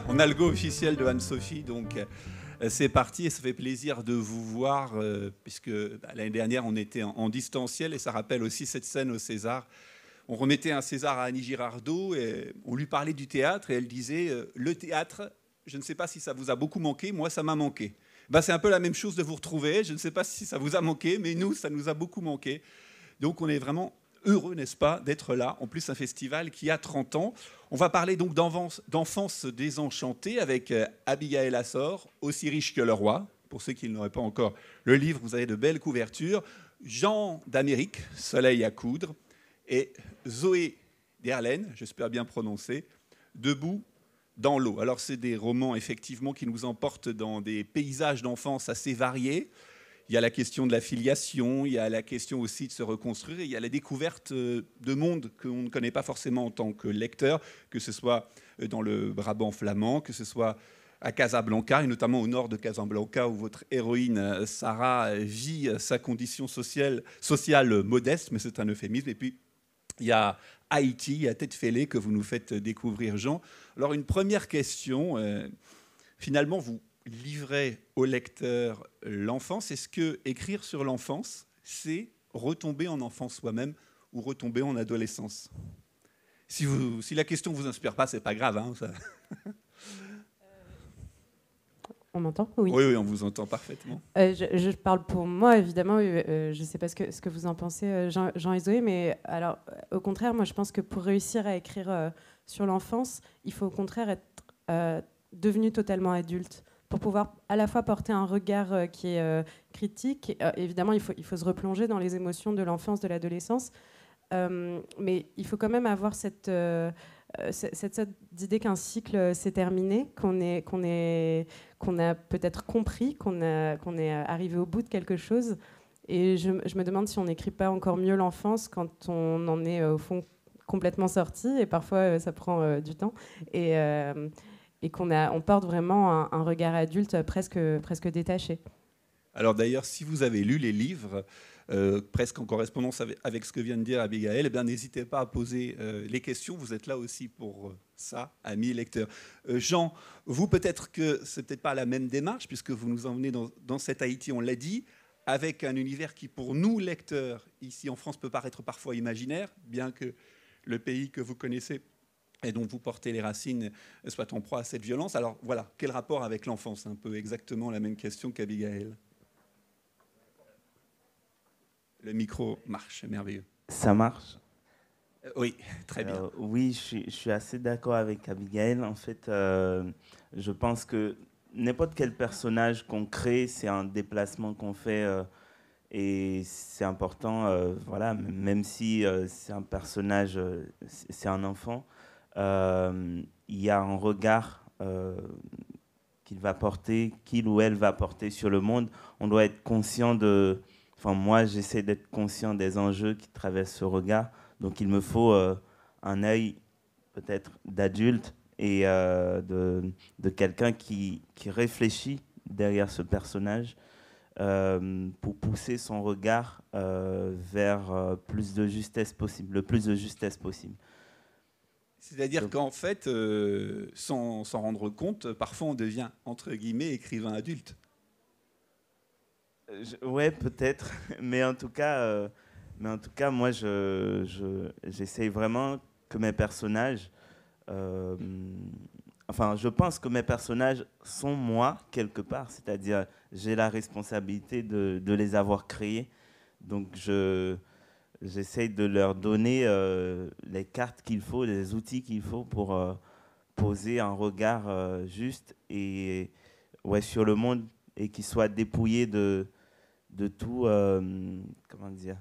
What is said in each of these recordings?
On a le go officiel de Anne-Sophie, donc c'est parti et ça fait plaisir de vous voir, puisque l'année dernière on était en distanciel et ça rappelle aussi cette scène au César. On remettait un César à Annie Girardot et on lui parlait du théâtre et elle disait le théâtre, je ne sais pas si ça vous a beaucoup manqué, moi ça m'a manqué. C'est un peu la même chose de vous retrouver, je ne sais pas si ça vous a manqué, mais nous ça nous a beaucoup manqué. Donc on est vraiment heureux, n'est-ce pas, d'être là. En plus, un festival qui a 30 ans. On va parler donc d'enfance désenchantée avec Abigaël Assor, Aussi riche que le roi. Pour ceux qui n'auraient pas encore le livre, vous avez de belles couvertures. Jean d'Amérique, Soleil à coudre. Et Zoé Derlaine, j'espère bien prononcer, Debout dans l'eau. Alors, c'est des romans, effectivement, qui nous emportent dans des paysages d'enfance assez variés. Il y a la question de la filiation, il y a la question aussi de se reconstruire, et il y a la découverte de mondes qu'on ne connaît pas forcément en tant que lecteur, que ce soit dans le Brabant flamand, que ce soit à Casablanca, et notamment au nord de Casablanca, où votre héroïne Sarah vit sa condition sociale modeste, mais c'est un euphémisme. Et puis, il y a Haïti, à tête fêlée, que vous nous faites découvrir, Jean. Alors, une première question, finalement, vous livrer au lecteur l'enfance. Est-ce que écrire sur l'enfance, c'est retomber en enfance soi-même ou retomber en adolescence? Si la question ne vous inspire pas, c'est pas grave. Hein, ça. On m'entend? Oui. Oui, on vous entend parfaitement. Je parle pour moi, évidemment. Je ne sais pas ce que vous en pensez, Jean et Zoé, mais alors, au contraire, moi, je pense que pour réussir à écrire sur l'enfance, il faut au contraire être devenu totalement adulte, pour pouvoir à la fois porter un regard qui est critique. Évidemment, il faut se replonger dans les émotions de l'enfance, de l'adolescence, mais il faut quand même avoir cette idée qu'un cycle s'est terminé, qu'on a peut-être compris, qu'on est arrivé au bout de quelque chose. Et je me demande si on n'écrit pas encore mieux l'enfance quand on en est au fond complètement sorti, et parfois ça prend du temps. Et qu'on porte vraiment un regard adulte presque détaché. Alors d'ailleurs, si vous avez lu les livres, presque en correspondance avec ce que vient de dire Abigaël, n'hésitez pas à poser les questions. Vous êtes là aussi pour ça, amis lecteurs. Jean, vous, peut-être que ce n'est peut-être pas la même démarche, puisque vous nous emmenez dans cet Haïti, on l'a dit, avec un univers qui, pour nous, lecteurs, ici en France, peut paraître parfois imaginaire, bien que le pays que vous connaissez et dont vous portez les racines soit en proie à cette violence. Alors voilà, quel rapport avec l'enfance? Un peu exactement la même question qu'Abigaël. Le micro marche, merveilleux. Ça marche? Oui, très bien. Oui, je suis assez d'accord avec Abigaël. En fait, je pense que n'importe quel personnage qu'on crée, c'est un déplacement qu'on fait et c'est important, voilà, même si c'est un personnage, c'est un enfant, il y a un regard qu'il ou elle va porter sur le monde. On doit être conscient de... Enfin, moi, j'essaie d'être conscient des enjeux qui traversent ce regard. Donc, il me faut un œil peut-être d'adulte et de quelqu'un qui réfléchit derrière ce personnage pour pousser son regard vers plus de justesse possible, le plus de justesse possible. C'est-à-dire qu'en fait, sans s'en rendre compte, parfois on devient, entre guillemets, écrivain adulte. Ouais, peut-être, mais en tout cas, moi, j'essaye vraiment que mes personnages, je pense que mes personnages sont moi quelque part, c'est-à-dire j'ai la responsabilité de les avoir créés, donc j'essaye de leur donner les cartes qu'il faut, les outils qu'il faut pour poser un regard juste et ouais, sur le monde et qui soit dépouillé de tout, comment dire,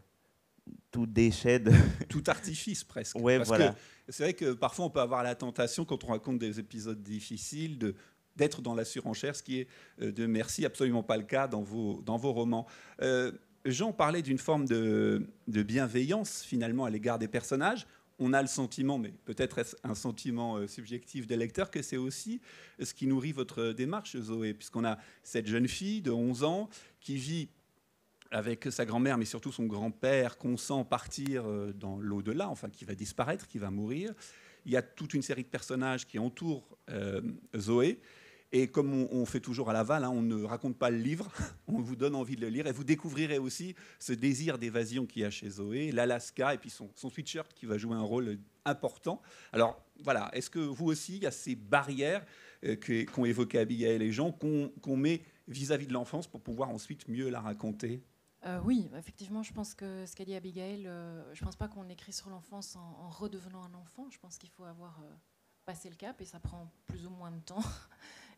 tout déchet. Tout artifice presque. Ouais, parce voilà. que c'est vrai que parfois on peut avoir la tentation, quand on raconte des épisodes difficiles, d'être dans la surenchère, ce qui est de merci absolument pas le cas dans vos romans. Jean parlait d'une forme de bienveillance finalement à l'égard des personnages. On a le sentiment, mais peut-être est-ce un sentiment subjectif des lecteurs, que c'est aussi ce qui nourrit votre démarche, Zoé, puisqu'on a cette jeune fille de 11 ans qui vit avec sa grand-mère, mais surtout son grand-père, qu'on sent partir dans l'au-delà, enfin qui va disparaître, qui va mourir, il y a toute une série de personnages qui entourent Zoé. Et comme on fait toujours à Laval, hein, on ne raconte pas le livre, on vous donne envie de le lire. Et vous découvrirez aussi ce désir d'évasion qu'il y a chez Zoé, l'Alaska, et puis son sweatshirt qui va jouer un rôle important. Alors voilà, est-ce que vous aussi, il y a ces barrières qu'ont évoquées Abigail et Jean, qu'on met vis-à-vis de l'enfance pour pouvoir ensuite mieux la raconter? Oui, effectivement, je pense que ce qu'a dit Abigail, je ne pense pas qu'on écrit sur l'enfance en redevenant un enfant. Je pense qu'il faut avoir passé le cap et ça prend plus ou moins de temps.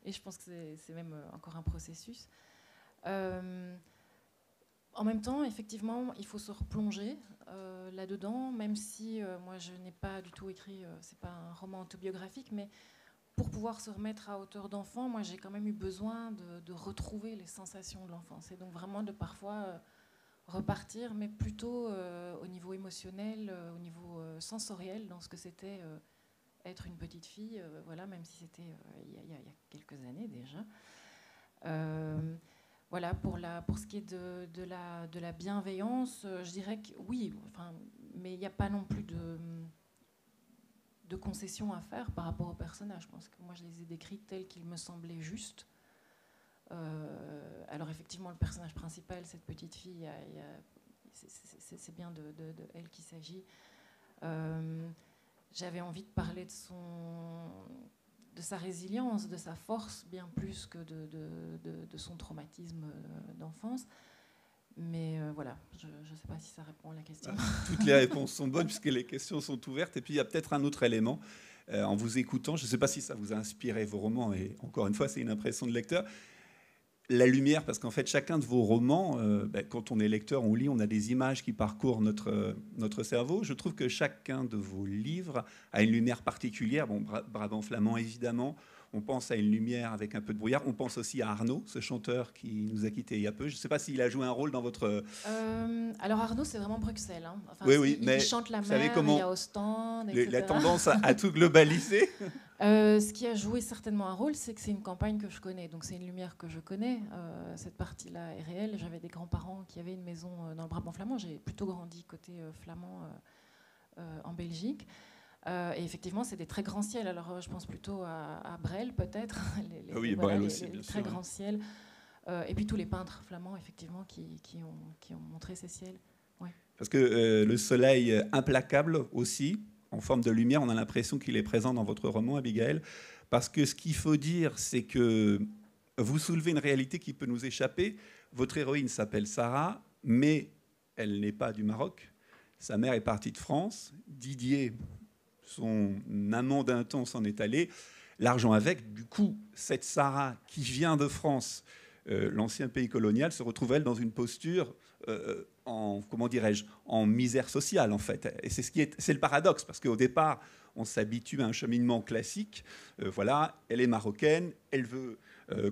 Et je pense que c'est même encore un processus. En même temps, effectivement, il faut se replonger là-dedans, même si moi, je n'ai pas du tout écrit, c'est pas un roman autobiographique, mais pour pouvoir se remettre à hauteur d'enfant, moi, j'ai quand même eu besoin de retrouver les sensations de l'enfance. Et donc vraiment de parfois repartir, mais plutôt au niveau émotionnel, au niveau sensoriel, dans ce que c'était être une petite fille, voilà, même si c'était il y a quelques années déjà. Voilà, pour ce qui est de la bienveillance, je dirais que oui, enfin, mais il n'y a pas non plus de concessions à faire par rapport aux personnages. Je pense que moi, je les ai décrits tels qu'ils me semblaient justes. Alors effectivement, le personnage principal, cette petite fille, c'est bien de elle qu'il s'agit. J'avais envie de parler de sa résilience, de sa force, bien plus que de son traumatisme d'enfance. Mais voilà, je ne sais pas si ça répond à la question. Toutes les réponses sont bonnes puisque les questions sont ouvertes. Et puis il y a peut-être un autre élément. En vous écoutant, je ne sais pas si ça vous a inspiré vos romans, et encore une fois, c'est une impression de lecteur. La lumière, parce qu'en fait, chacun de vos romans, quand on est lecteur, on lit, on a des images qui parcourent notre cerveau. Je trouve que chacun de vos livres a une lumière particulière. Bon, Brabant flamand, évidemment. On pense à une lumière avec un peu de brouillard. On pense aussi à Arnaud, ce chanteur qui nous a quittés il y a peu. Je ne sais pas s'il a joué un rôle dans votre... Alors Arnaud, c'est vraiment Bruxelles. Hein. Enfin, oui, il mais chante la vous savez mer, comment il y a Ostende, etc. la tendance à tout globaliser. Ce qui a joué certainement un rôle, c'est que c'est une campagne que je connais. Donc c'est une lumière que je connais. Cette partie-là est réelle. J'avais des grands-parents qui avaient une maison dans le Brabant flamand. J'ai plutôt grandi côté flamand en Belgique. Et effectivement, c'est des très grands ciels. Alors, je pense plutôt à Brel, peut-être. Oui, Brel aussi, bien sûr. Très grands ciels. Et puis tous les peintres flamands, effectivement, qui ont montré ces ciels. Ouais. Parce que le soleil implacable aussi, en forme de lumière, on a l'impression qu'il est présent dans votre roman, Abigail. Parce que ce qu'il faut dire, c'est que vous soulevez une réalité qui peut nous échapper. Votre héroïne s'appelle Sarah, mais elle n'est pas du Maroc. Sa mère est partie de France. Didier, son amant d'un temps, s'en est allé. L'argent avec. Du coup, cette Sarah qui vient de France, l'ancien pays colonial, se retrouve, elle, dans une posture en misère sociale, en fait. Et c'est le paradoxe, parce qu'au départ, on s'habitue à un cheminement classique. Voilà, elle est marocaine, elle veut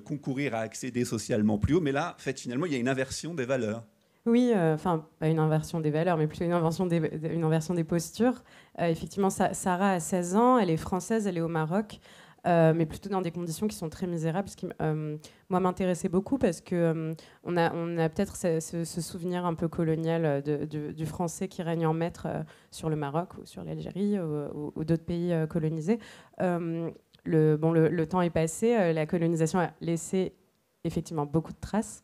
concourir à accéder socialement plus haut, mais là, en fait, finalement, il y a une inversion des valeurs. Oui, enfin, pas une inversion des valeurs, mais plutôt une inversion des postures. Effectivement, Sarah a 16 ans, elle est française, elle est au Maroc, mais plutôt dans des conditions qui sont très misérables, ce qui, moi, m'intéressait beaucoup parce qu'on on a peut-être ce souvenir un peu colonial du français qui règne en maître sur le Maroc ou sur l'Algérie ou d'autres pays colonisés. Le temps est passé, la colonisation a laissé effectivement beaucoup de traces.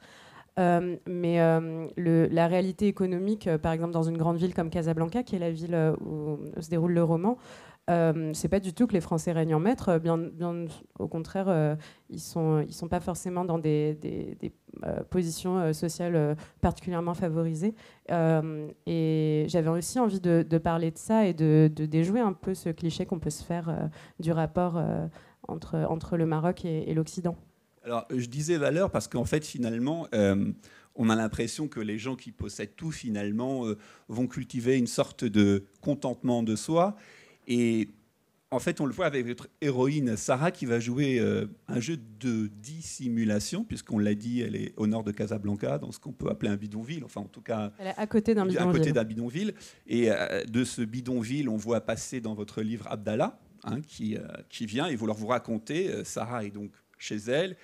Mais la réalité économique, par exemple dans une grande ville comme Casablanca, qui est la ville où se déroule le roman, c'est pas du tout que les Français règnent en maître. Bien au contraire, ils sont pas forcément dans des positions sociales particulièrement favorisées. Et j'avais aussi envie de parler de ça et de déjouer un peu ce cliché qu'on peut se faire du rapport entre le Maroc et l'Occident. Alors, je disais valeur parce qu'en fait, finalement, on a l'impression que les gens qui possèdent tout, finalement, vont cultiver une sorte de contentement de soi. Et en fait, on le voit avec votre héroïne Sarah qui va jouer un jeu de dissimulation, puisqu'on l'a dit, elle est au nord de Casablanca, dans ce qu'on peut appeler un bidonville. Enfin, en tout cas, elle est à côté d'un bidonville. À côté d'un bidonville. Et de ce bidonville, on voit passer dans votre livre Abdallah, hein, qui vient. Et vous racontez, Sarah est donc chez elle.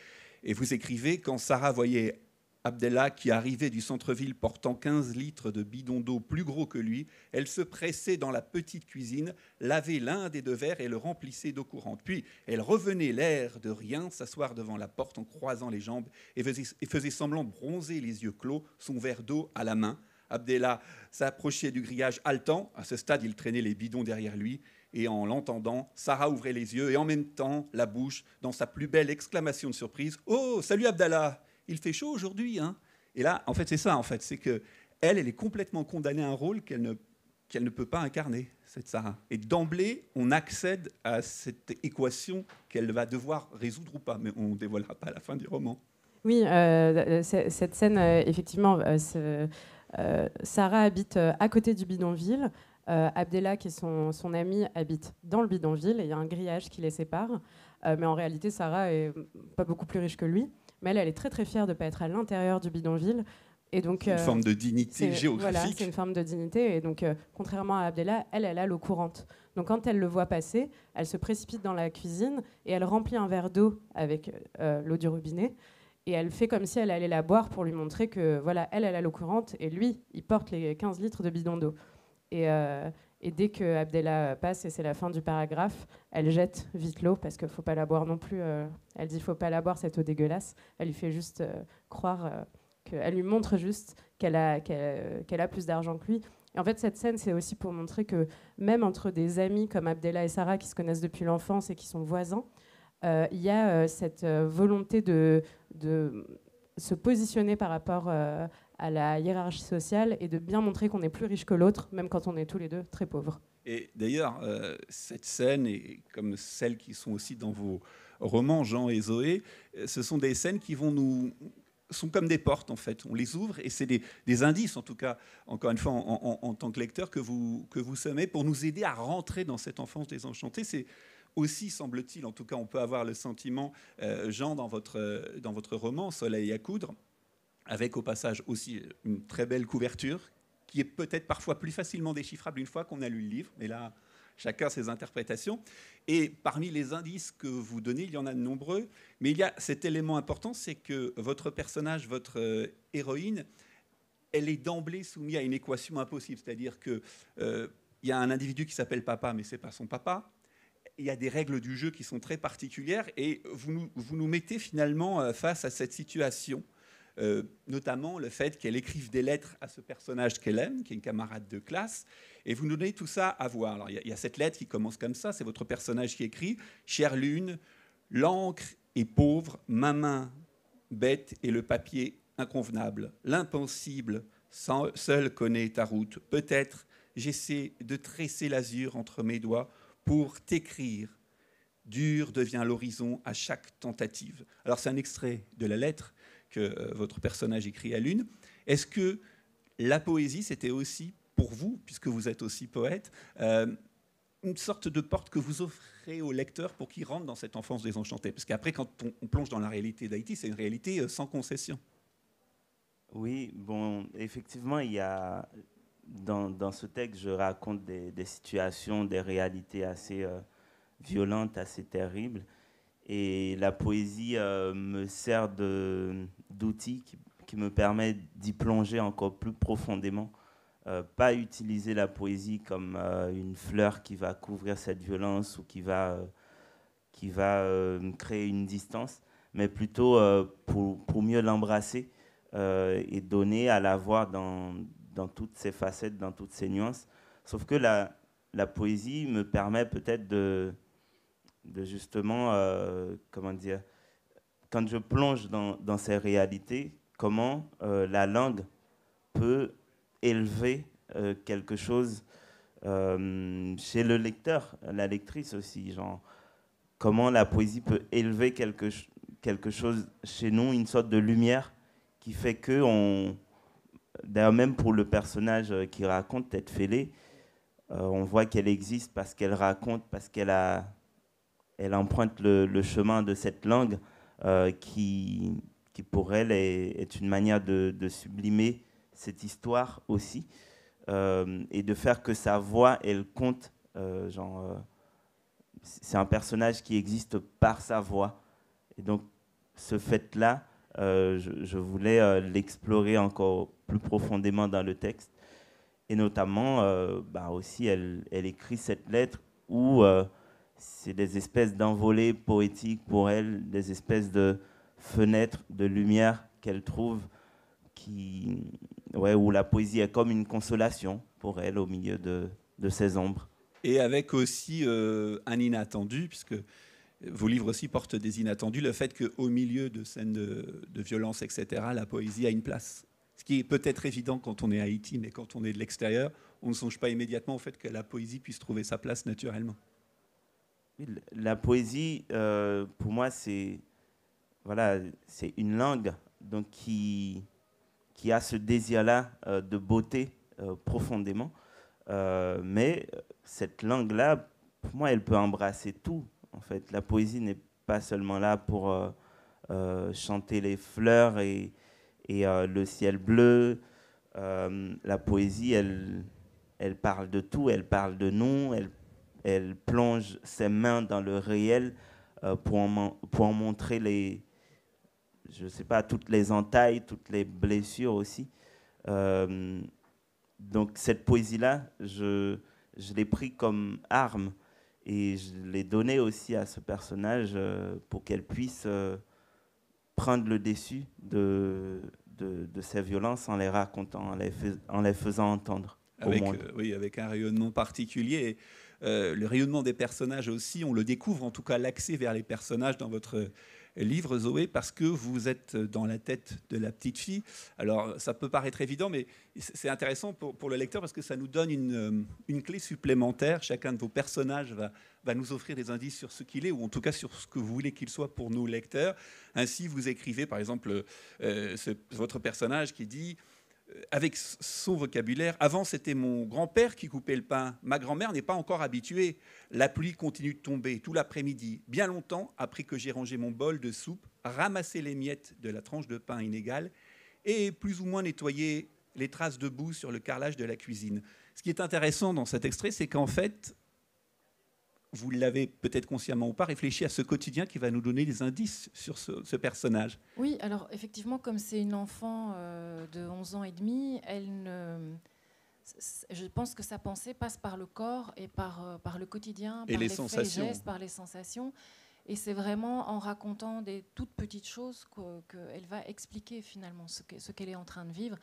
Et vous écrivez, quand Sarah voyait Abdellah, qui arrivait du centre-ville portant 15 litres de bidon d'eau plus gros que lui, elle se pressait dans la petite cuisine, lavait l'un des 2 verres et le remplissait d'eau courante. Puis elle revenait l'air de rien, s'asseoir devant la porte en croisant les jambes et faisait semblant de bronzer les yeux clos, son verre d'eau à la main. Abdellah s'approchait du grillage haletant. À ce stade, il traînait les bidons derrière lui. Et en l'entendant, Sarah ouvrait les yeux et en même temps la bouche dans sa plus belle exclamation de surprise. « Oh, salut Abdallah, il fait chaud aujourd'hui, hein ?» Et là, en fait, c'est ça, c'est que elle est complètement condamnée à un rôle qu'elle ne peut pas incarner, cette Sarah. Et d'emblée, on accède à cette équation qu'elle va devoir résoudre ou pas, mais on ne dévoilera pas à la fin du roman. Oui, cette scène, effectivement, Sarah habite à côté du bidonville. Abdellah, qui est son ami, habite dans le bidonville et il y a un grillage qui les sépare. Mais en réalité, Sarah est pas beaucoup plus riche que lui. Mais elle est très très fière de ne pas être à l'intérieur du bidonville. Et donc, c'est une forme de dignité géographique. Voilà, c'est une forme de dignité. Et donc, contrairement à Abdellah, elle a l'eau courante. Donc, quand elle le voit passer, elle se précipite dans la cuisine et elle remplit un verre d'eau avec l'eau du robinet. Et elle fait comme si elle allait la boire pour lui montrer que, voilà, elle a l'eau courante et lui, il porte les 15 litres de bidon d'eau. Et dès que Abdellah passe, et c'est la fin du paragraphe, elle jette vite l'eau parce qu'il ne faut pas la boire non plus. Elle dit qu'il ne faut pas la boire, cette eau dégueulasse. Elle lui fait juste croire qu'elle lui montre juste qu'elle a plus d'argent que lui. Et en fait, cette scène, c'est aussi pour montrer que même entre des amis comme Abdellah et Sarah qui se connaissent depuis l'enfance et qui sont voisins, il y a cette volonté de se positionner par rapport à la hiérarchie sociale et de bien montrer qu'on est plus riche que l'autre, même quand on est tous les deux très pauvres. Et d'ailleurs, cette scène, et comme celles qui sont aussi dans vos romans, Jean et Zoé, ce sont des scènes qui sont comme des portes, en fait. On les ouvre et c'est des indices, en tout cas, encore une fois, en tant que lecteur, que vous semez pour nous aider à rentrer dans cette enfance désenchantée. C'est aussi, semble-t-il, en tout cas, on peut avoir le sentiment, Jean, dans votre roman, Soleil à coudre, avec au passage aussi une très belle couverture, qui est peut-être parfois plus facilement déchiffrable une fois qu'on a lu le livre, mais là, chacun ses interprétations. Et parmi les indices que vous donnez, il y en a de nombreux, mais il y a cet élément important, c'est que votre personnage, votre héroïne, elle est d'emblée soumise à une équation impossible, c'est-à-dire qu'il y a un individu qui s'appelle papa, mais ce n'est pas son papa. Il y a des règles du jeu qui sont très particulières, et vous nous mettez finalement face à cette situation. Notamment le fait qu'elle écrive des lettres à ce personnage qu'elle aime, qui est une camarade de classe, et vous nous donnez tout ça à voir. Alors, il y a cette lettre qui commence comme ça, c'est votre personnage qui écrit « Chère Lune, l'encre est pauvre, ma main bête et le papier inconvenable. L'impensible seul connaît ta route. Peut-être j'essaie de tresser l'azur entre mes doigts pour t'écrire. Dur devient l'horizon à chaque tentative. » Alors c'est un extrait de la lettre que votre personnage écrit à Lune. Est-ce que la poésie, c'était aussi pour vous, puisque vous êtes aussi poète, une sorte de porte que vous offrez au lecteur pour qu'il rentre dans cette enfance désenchantée? Parce qu'après, quand on plonge dans la réalité d'Haïti, c'est une réalité sans concession. Oui, bon, effectivement, il y a dans ce texte, je raconte des situations, des réalités assez violentes, assez terribles. Et la poésie me sert d'outil qui me permet d'y plonger encore plus profondément. Pas utiliser la poésie comme une fleur qui va couvrir cette violence ou qui va créer une distance, mais plutôt pour mieux l'embrasser et donner à la voir dans toutes ses facettes, dans toutes ses nuances. Sauf que la poésie me permet peut-être de justement, comment dire, quand je plonge dans ces réalités, comment la langue peut élever quelque chose chez le lecteur, la lectrice aussi, genre, comment la poésie peut élever quelque chose chez nous, une sorte de lumière qui fait que, d'ailleurs même pour le personnage qui raconte, Tête Fêlée, on voit qu'elle existe parce qu'elle raconte, parce elle emprunte le chemin de cette langue qui pour elle est une manière de sublimer cette histoire aussi et de faire que sa voix, elle compte. C'est un personnage qui existe par sa voix. Et donc, ce fait-là je voulais l'explorer encore plus profondément dans le texte. Et notamment, aussi, elle écrit cette lettre où c'est des espèces d'envolées poétiques pour elle, des espèces de fenêtres de lumière qu'elle trouve, où la poésie est comme une consolation pour elle au milieu de ces ombres. Et avec aussi un inattendu, puisque vos livres aussi portent des inattendus, le fait qu'au milieu de scènes de violence, etc., la poésie a une place. Ce qui est peut-être évident quand on est à Haïti, mais quand on est de l'extérieur, on ne songe pas immédiatement au fait que la poésie puisse trouver sa place naturellement. La poésie, pour moi, c'est une langue donc, qui a ce désir-là de beauté profondément. Mais cette langue-là, pour moi, elle peut embrasser tout. En fait, la poésie n'est pas seulement là pour chanter les fleurs et le ciel bleu. La poésie, elle parle de tout, elle parle de nous, elle plonge ses mains dans le réel pour en montrer toutes les entailles, toutes les blessures aussi. Donc cette poésie-là, je l'ai pris comme arme et je l'ai donnée aussi à ce personnage pour qu'elle puisse prendre le dessus de ces violences en les racontant, en les faisant entendre au monde. Avec un rayonnement particulier. Le rayonnement des personnages aussi, on le découvre, en tout cas l'accès vers les personnages dans votre livre, Zoé, parce que vous êtes dans la tête de la petite fille. Alors, ça peut paraître évident, mais c'est intéressant pour le lecteur parce que ça nous donne une clé supplémentaire. Chacun de vos personnages va nous offrir des indices sur ce qu'il est, ou en tout cas sur ce que vous voulez qu'il soit pour nous, lecteurs. Ainsi, vous écrivez, par exemple, votre personnage qui dit... avec son vocabulaire, avant c'était mon grand-père qui coupait le pain. Ma grand-mère n'est pas encore habituée. La pluie continue de tomber tout l'après-midi. Bien longtemps, après que j'ai rangé mon bol de soupe, ramassé les miettes de la tranche de pain inégale et plus ou moins nettoyé les traces de boue sur le carrelage de la cuisine. Ce qui est intéressant dans cet extrait, c'est qu'en fait, vous l'avez peut-être consciemment ou pas réfléchi à ce quotidien qui va nous donner des indices sur ce personnage. Oui, alors effectivement, comme c'est une enfant de 11 ans et demi, je pense que sa pensée passe par le corps et par le quotidien, et par les faits et gestes, par les sensations. Et c'est vraiment en racontant des toutes petites choses qu'elle va expliquer finalement ce qu'elle est en train de vivre.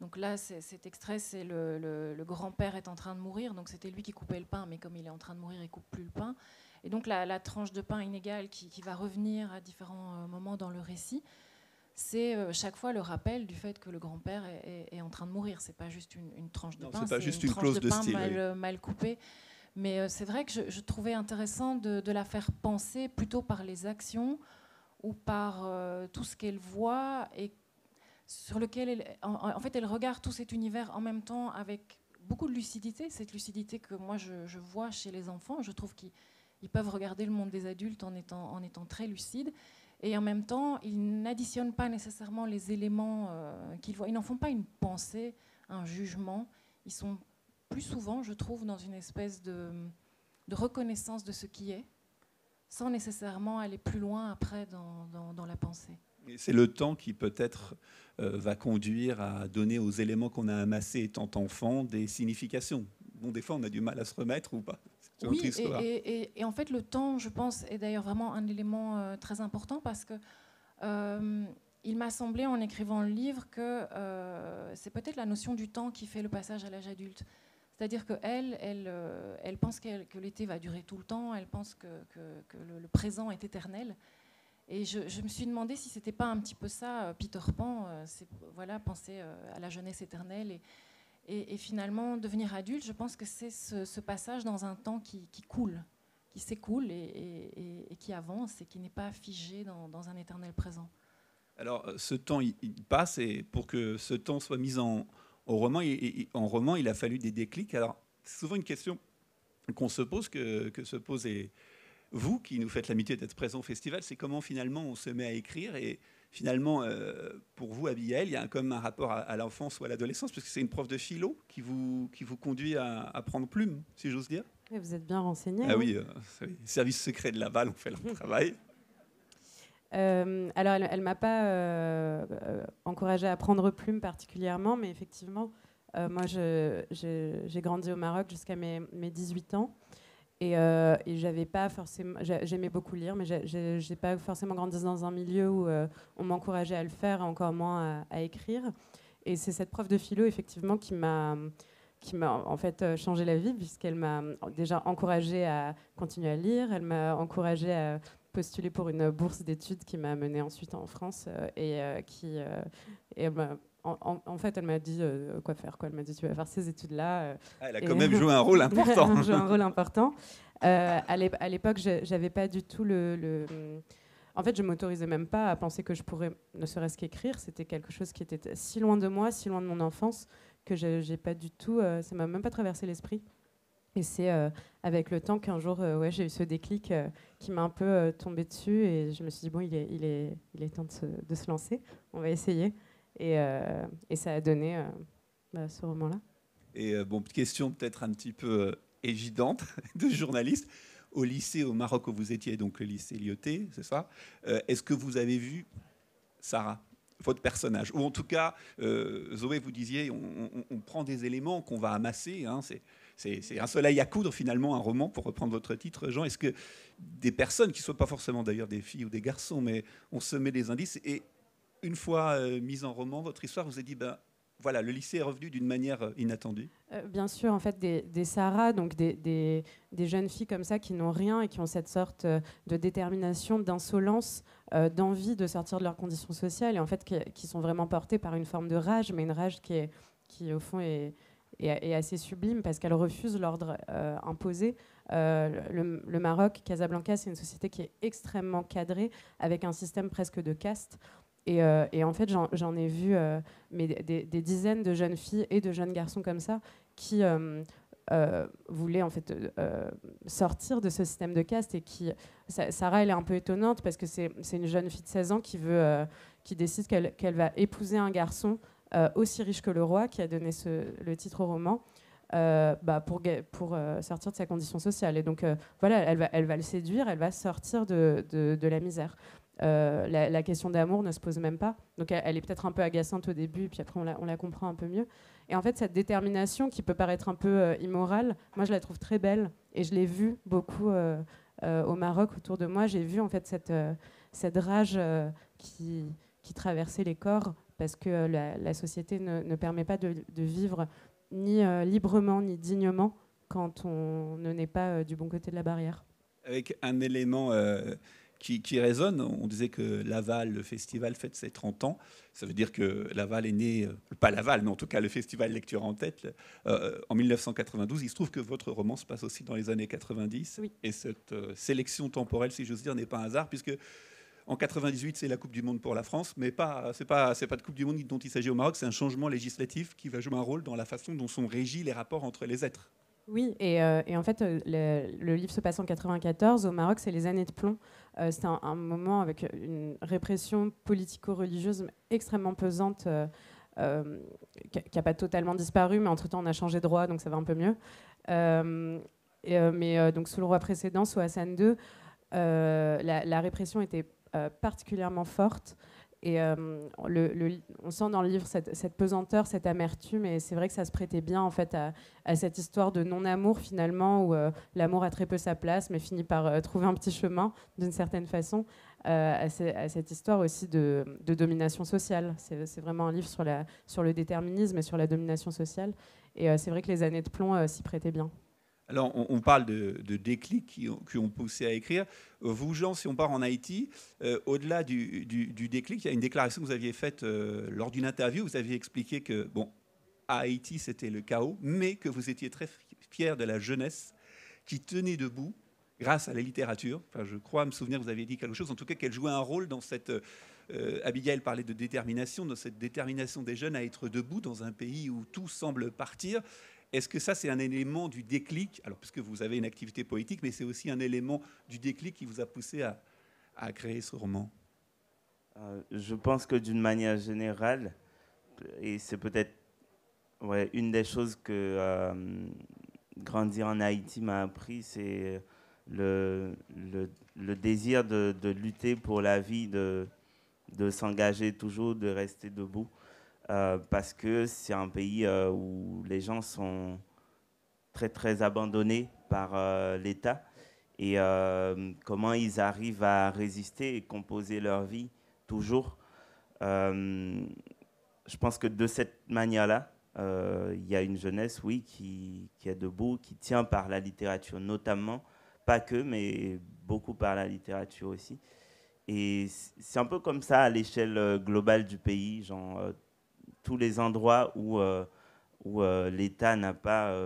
Donc là, cet extrait, c'est le grand-père est en train de mourir, donc c'était lui qui coupait le pain, mais comme il est en train de mourir, il ne coupe plus le pain. Et donc la tranche de pain inégale qui va revenir à différents moments dans le récit, c'est chaque fois le rappel du fait que le grand-père est en train de mourir. Ce n'est pas juste une tranche de pain, c'est une tranche clause de pain style, mal coupée. Mais c'est vrai que je trouvais intéressant de la faire penser plutôt par les actions ou par tout ce qu'elle voit et sur lequel en fait, elle regarde tout cet univers en même temps avec beaucoup de lucidité, cette lucidité que moi je vois chez les enfants. Je trouve qu'ils peuvent regarder le monde des adultes en étant très lucides. Et en même temps, ils n'additionnent pas nécessairement les éléments qu'ils voient. Ils n'en font pas une pensée, un jugement. Ils sont plus souvent, je trouve, dans une espèce de reconnaissance de ce qui est, sans nécessairement aller plus loin après dans la pensée. Et c'est le temps qui peut-être va conduire à donner aux éléments qu'on a amassés étant enfant des significations. Bon, des fois, on a du mal à se remettre ou pas. Oui, et en fait, le temps, je pense, est d'ailleurs vraiment un élément très important parce que il m'a semblé, en écrivant le livre, que c'est peut-être la notion du temps qui fait le passage à l'âge adulte. C'est-à-dire qu'elle pense que l'été va durer tout le temps, elle pense que le présent est éternel. Et je me suis demandé si ce n'était pas un petit peu ça, Peter Pan, penser à la jeunesse éternelle. Et finalement, devenir adulte, je pense que c'est ce passage dans un temps qui coule, qui s'écoule et qui avance et qui n'est pas figé dans un éternel présent. Alors, ce temps, il passe, et pour que ce temps soit mis en roman, il a fallu des déclics. Alors, c'est souvent une question qu'on se pose, que se posez vous, qui nous faites l'amitié d'être présent au festival, c'est comment finalement on se met à écrire. Et finalement, pour vous, Abigail, il y a comme un rapport à l'enfance ou à l'adolescence, parce que c'est une prof de philo qui vous conduit à prendre plume, si j'ose dire. Et vous êtes bien renseigné. Ah oui, service secret de Laval, on fait leur travail. Alors, elle ne m'a pas encouragée à prendre plume particulièrement, mais effectivement, moi, j'ai grandi au Maroc jusqu'à mes 18 ans. Et j'avais pas forcément, j'aimais beaucoup lire, mais j'ai pas forcément grandi dans un milieu où on m'encourageait à le faire, et encore moins à écrire. Et c'est cette prof de philo, effectivement, qui m'a en fait changé la vie, puisqu'elle m'a déjà encouragée à continuer à lire. Elle m'a encouragée à postuler pour une bourse d'études qui m'a menée ensuite en France et en fait, elle m'a dit quoi faire. Quoi. Elle m'a dit tu vas faire ces études-là. Elle a quand même joué un rôle important. Elle a joué un rôle important. À l'époque, j'avais pas du tout En fait, je m'autorisais même pas à penser que je pourrais ne serait-ce qu'écrire. C'était quelque chose qui était si loin de moi, si loin de mon enfance, que j'ai pas du tout. Ça m'a même pas traversé l'esprit. Et c'est avec le temps qu'un jour, j'ai eu ce déclic qui m'a un peu tombé dessus. Et je me suis dit, bon, il est temps de se lancer. On va essayer. Et ça a donné ce roman-là. Et petite question peut-être un petit peu évidente de journaliste. Au lycée au Maroc où vous étiez, donc le lycée Lyautey, c'est ça, est-ce que vous avez vu Sarah, votre personnage? Ou en tout cas, Zoé, vous disiez, on prend des éléments qu'on va amasser, hein, c'est un soleil à coudre finalement, un roman, pour reprendre votre titre, Jean. Est-ce que des personnes, qui ne soient pas forcément d'ailleurs des filles ou des garçons, mais on se met des indices, et une fois mise en roman, votre histoire, vous avez dit, voilà, le lycée est revenu d'une manière inattendue? Bien sûr, en fait, des Sarah, donc des jeunes filles comme ça qui n'ont rien et qui ont cette sorte de détermination, d'insolence, d'envie de sortir de leurs conditions sociales et en fait qui sont vraiment portées par une forme de rage, mais une rage qui au fond est assez sublime parce qu'elle refuse l'ordre imposé. Le Maroc, Casablanca, c'est une société qui est extrêmement cadrée avec un système presque de caste. Et en fait, j'en ai vu des dizaines de jeunes filles et de jeunes garçons comme ça qui voulaient en fait sortir de ce système de caste et Sarah, elle est un peu étonnante parce que c'est une jeune fille de 16 ans qui décide qu'elle va épouser un garçon aussi riche que le roi, qui a donné le titre au roman. Pour sortir de sa condition sociale. Et donc, voilà, elle va le séduire, elle va sortir de la misère. La question d'amour ne se pose même pas. Donc, elle est peut-être un peu agaçante au début, puis après, on la comprend un peu mieux. Et en fait, cette détermination qui peut paraître un peu immorale, moi, je la trouve très belle. Et je l'ai vue beaucoup au Maroc, autour de moi. J'ai vu, en fait, cette rage qui traversait les corps, parce que la société ne permet pas de vivre ni librement, ni dignement, quand on ne naît pas du bon côté de la barrière. Avec un élément qui résonne, on disait que Laval, le festival, fête ses 30 ans. Ça veut dire que Laval est né, pas Laval, mais en tout cas le festival Lecture en tête, en 1992. Il se trouve que votre roman se passe aussi dans les années 90. Oui. Et cette sélection temporelle, si j'ose dire, n'est pas un hasard, puisque en 98, c'est la Coupe du Monde pour la France, mais c'est pas de Coupe du Monde dont il s'agit au Maroc, c'est un changement législatif qui va jouer un rôle dans la façon dont sont régis les rapports entre les êtres. Oui, et en fait, le livre se passe en 94. Au Maroc, c'est les années de plomb. C'est un moment avec une répression politico-religieuse extrêmement pesante, qui n'a pas totalement disparu, mais entre-temps, on a changé de roi, donc ça va un peu mieux. Donc, sous le roi précédent, sous Hassan II, la répression était particulièrement forte. Et on sent dans le livre cette pesanteur, cette amertume, et c'est vrai que ça se prêtait bien en fait à cette histoire de non-amour finalement, où l'amour a très peu sa place, mais finit par trouver un petit chemin d'une certaine façon, à cette histoire aussi de domination sociale. C'est vraiment un livre sur le déterminisme et sur la domination sociale, et c'est vrai que les années de plomb s'y prêtaient bien. Alors, on parle de déclics qui ont poussé à écrire. Vous, Jean, si on part en Haïti, au-delà du déclic, il y a une déclaration que vous aviez faite lors d'une interview. Vous aviez expliqué que, à Haïti, c'était le chaos, mais que vous étiez très fier de la jeunesse qui tenait debout grâce à la littérature. Enfin, je crois me souvenir que vous aviez dit quelque chose, en tout cas, qu'elle jouait un rôle dans cette... Abigail parlait de détermination, dans cette détermination des jeunes à être debout dans un pays où tout semble partir. Est-ce que ça, c'est un élément du déclic? Alors, puisque vous avez une activité poétique, mais c'est aussi un élément du déclic qui vous a poussé à créer ce roman? Je pense que d'une manière générale, et c'est peut-être une des choses que grandir en Haïti m'a appris, c'est le désir de lutter pour la vie, de s'engager toujours, de rester debout, parce que c'est un pays où les gens sont très, très abandonnés par l'État. Et comment ils arrivent à résister et composer leur vie toujours. Je pense que de cette manière-là, il y a une jeunesse, oui, qui est debout, qui tient par la littérature notamment, pas que, mais beaucoup par la littérature aussi. Et c'est un peu comme ça à l'échelle globale du pays, genre tous les endroits où l'État n'a pas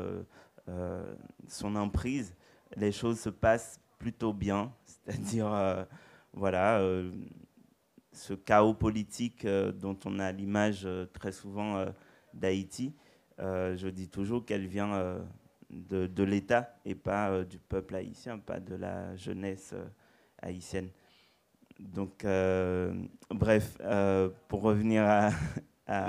son emprise, les choses se passent plutôt bien, c'est-à-dire voilà, ce chaos politique dont on a l'image très souvent d'Haïti, je dis toujours qu'elle vient de l'État et pas du peuple haïtien, pas de la jeunesse haïtienne. Donc, bref, pour revenir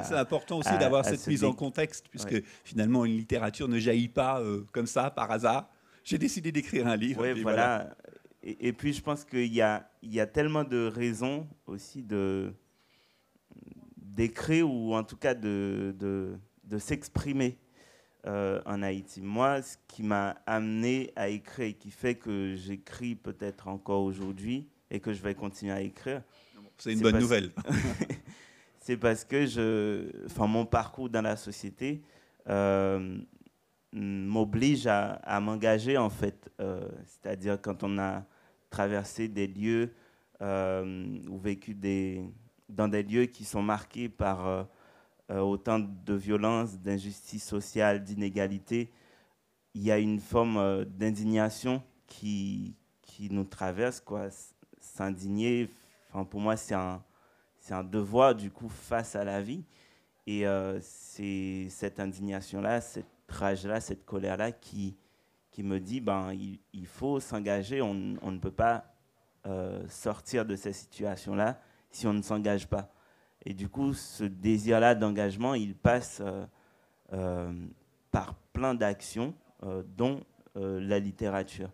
c'est important aussi d'avoir cette mise en déc- contexte, puisque Ouais. finalement, une littérature ne jaillit pas comme ça, par hasard. J'ai décidé d'écrire un livre. Oui, Et puis voilà. Et puis, je pense qu'il y a tellement de raisons aussi d'écrire ou en tout cas de s'exprimer en Haïti. Moi, ce qui m'a amené à écrire et qui fait que j'écris peut-être encore aujourd'hui et que je vais continuer à écrire, C'est une bonne nouvelle. c'est parce que mon parcours dans la société m'oblige à m'engager, en fait. C'est-à-dire quand on a traversé des lieux ou vécu dans des lieux qui sont marqués par autant de violence, d'injustice sociale, d'inégalité, il y a une forme d'indignation qui nous traverse, quoi. S'indigner, pour moi, c'est un devoir, du coup, face à la vie. Et c'est cette indignation-là, cette rage-là, cette colère-là qui me dit il faut s'engager, on ne peut pas sortir de ces situations-là si on ne s'engage pas. Et du coup, ce désir-là d'engagement, il passe par plein d'actions, dont la littérature.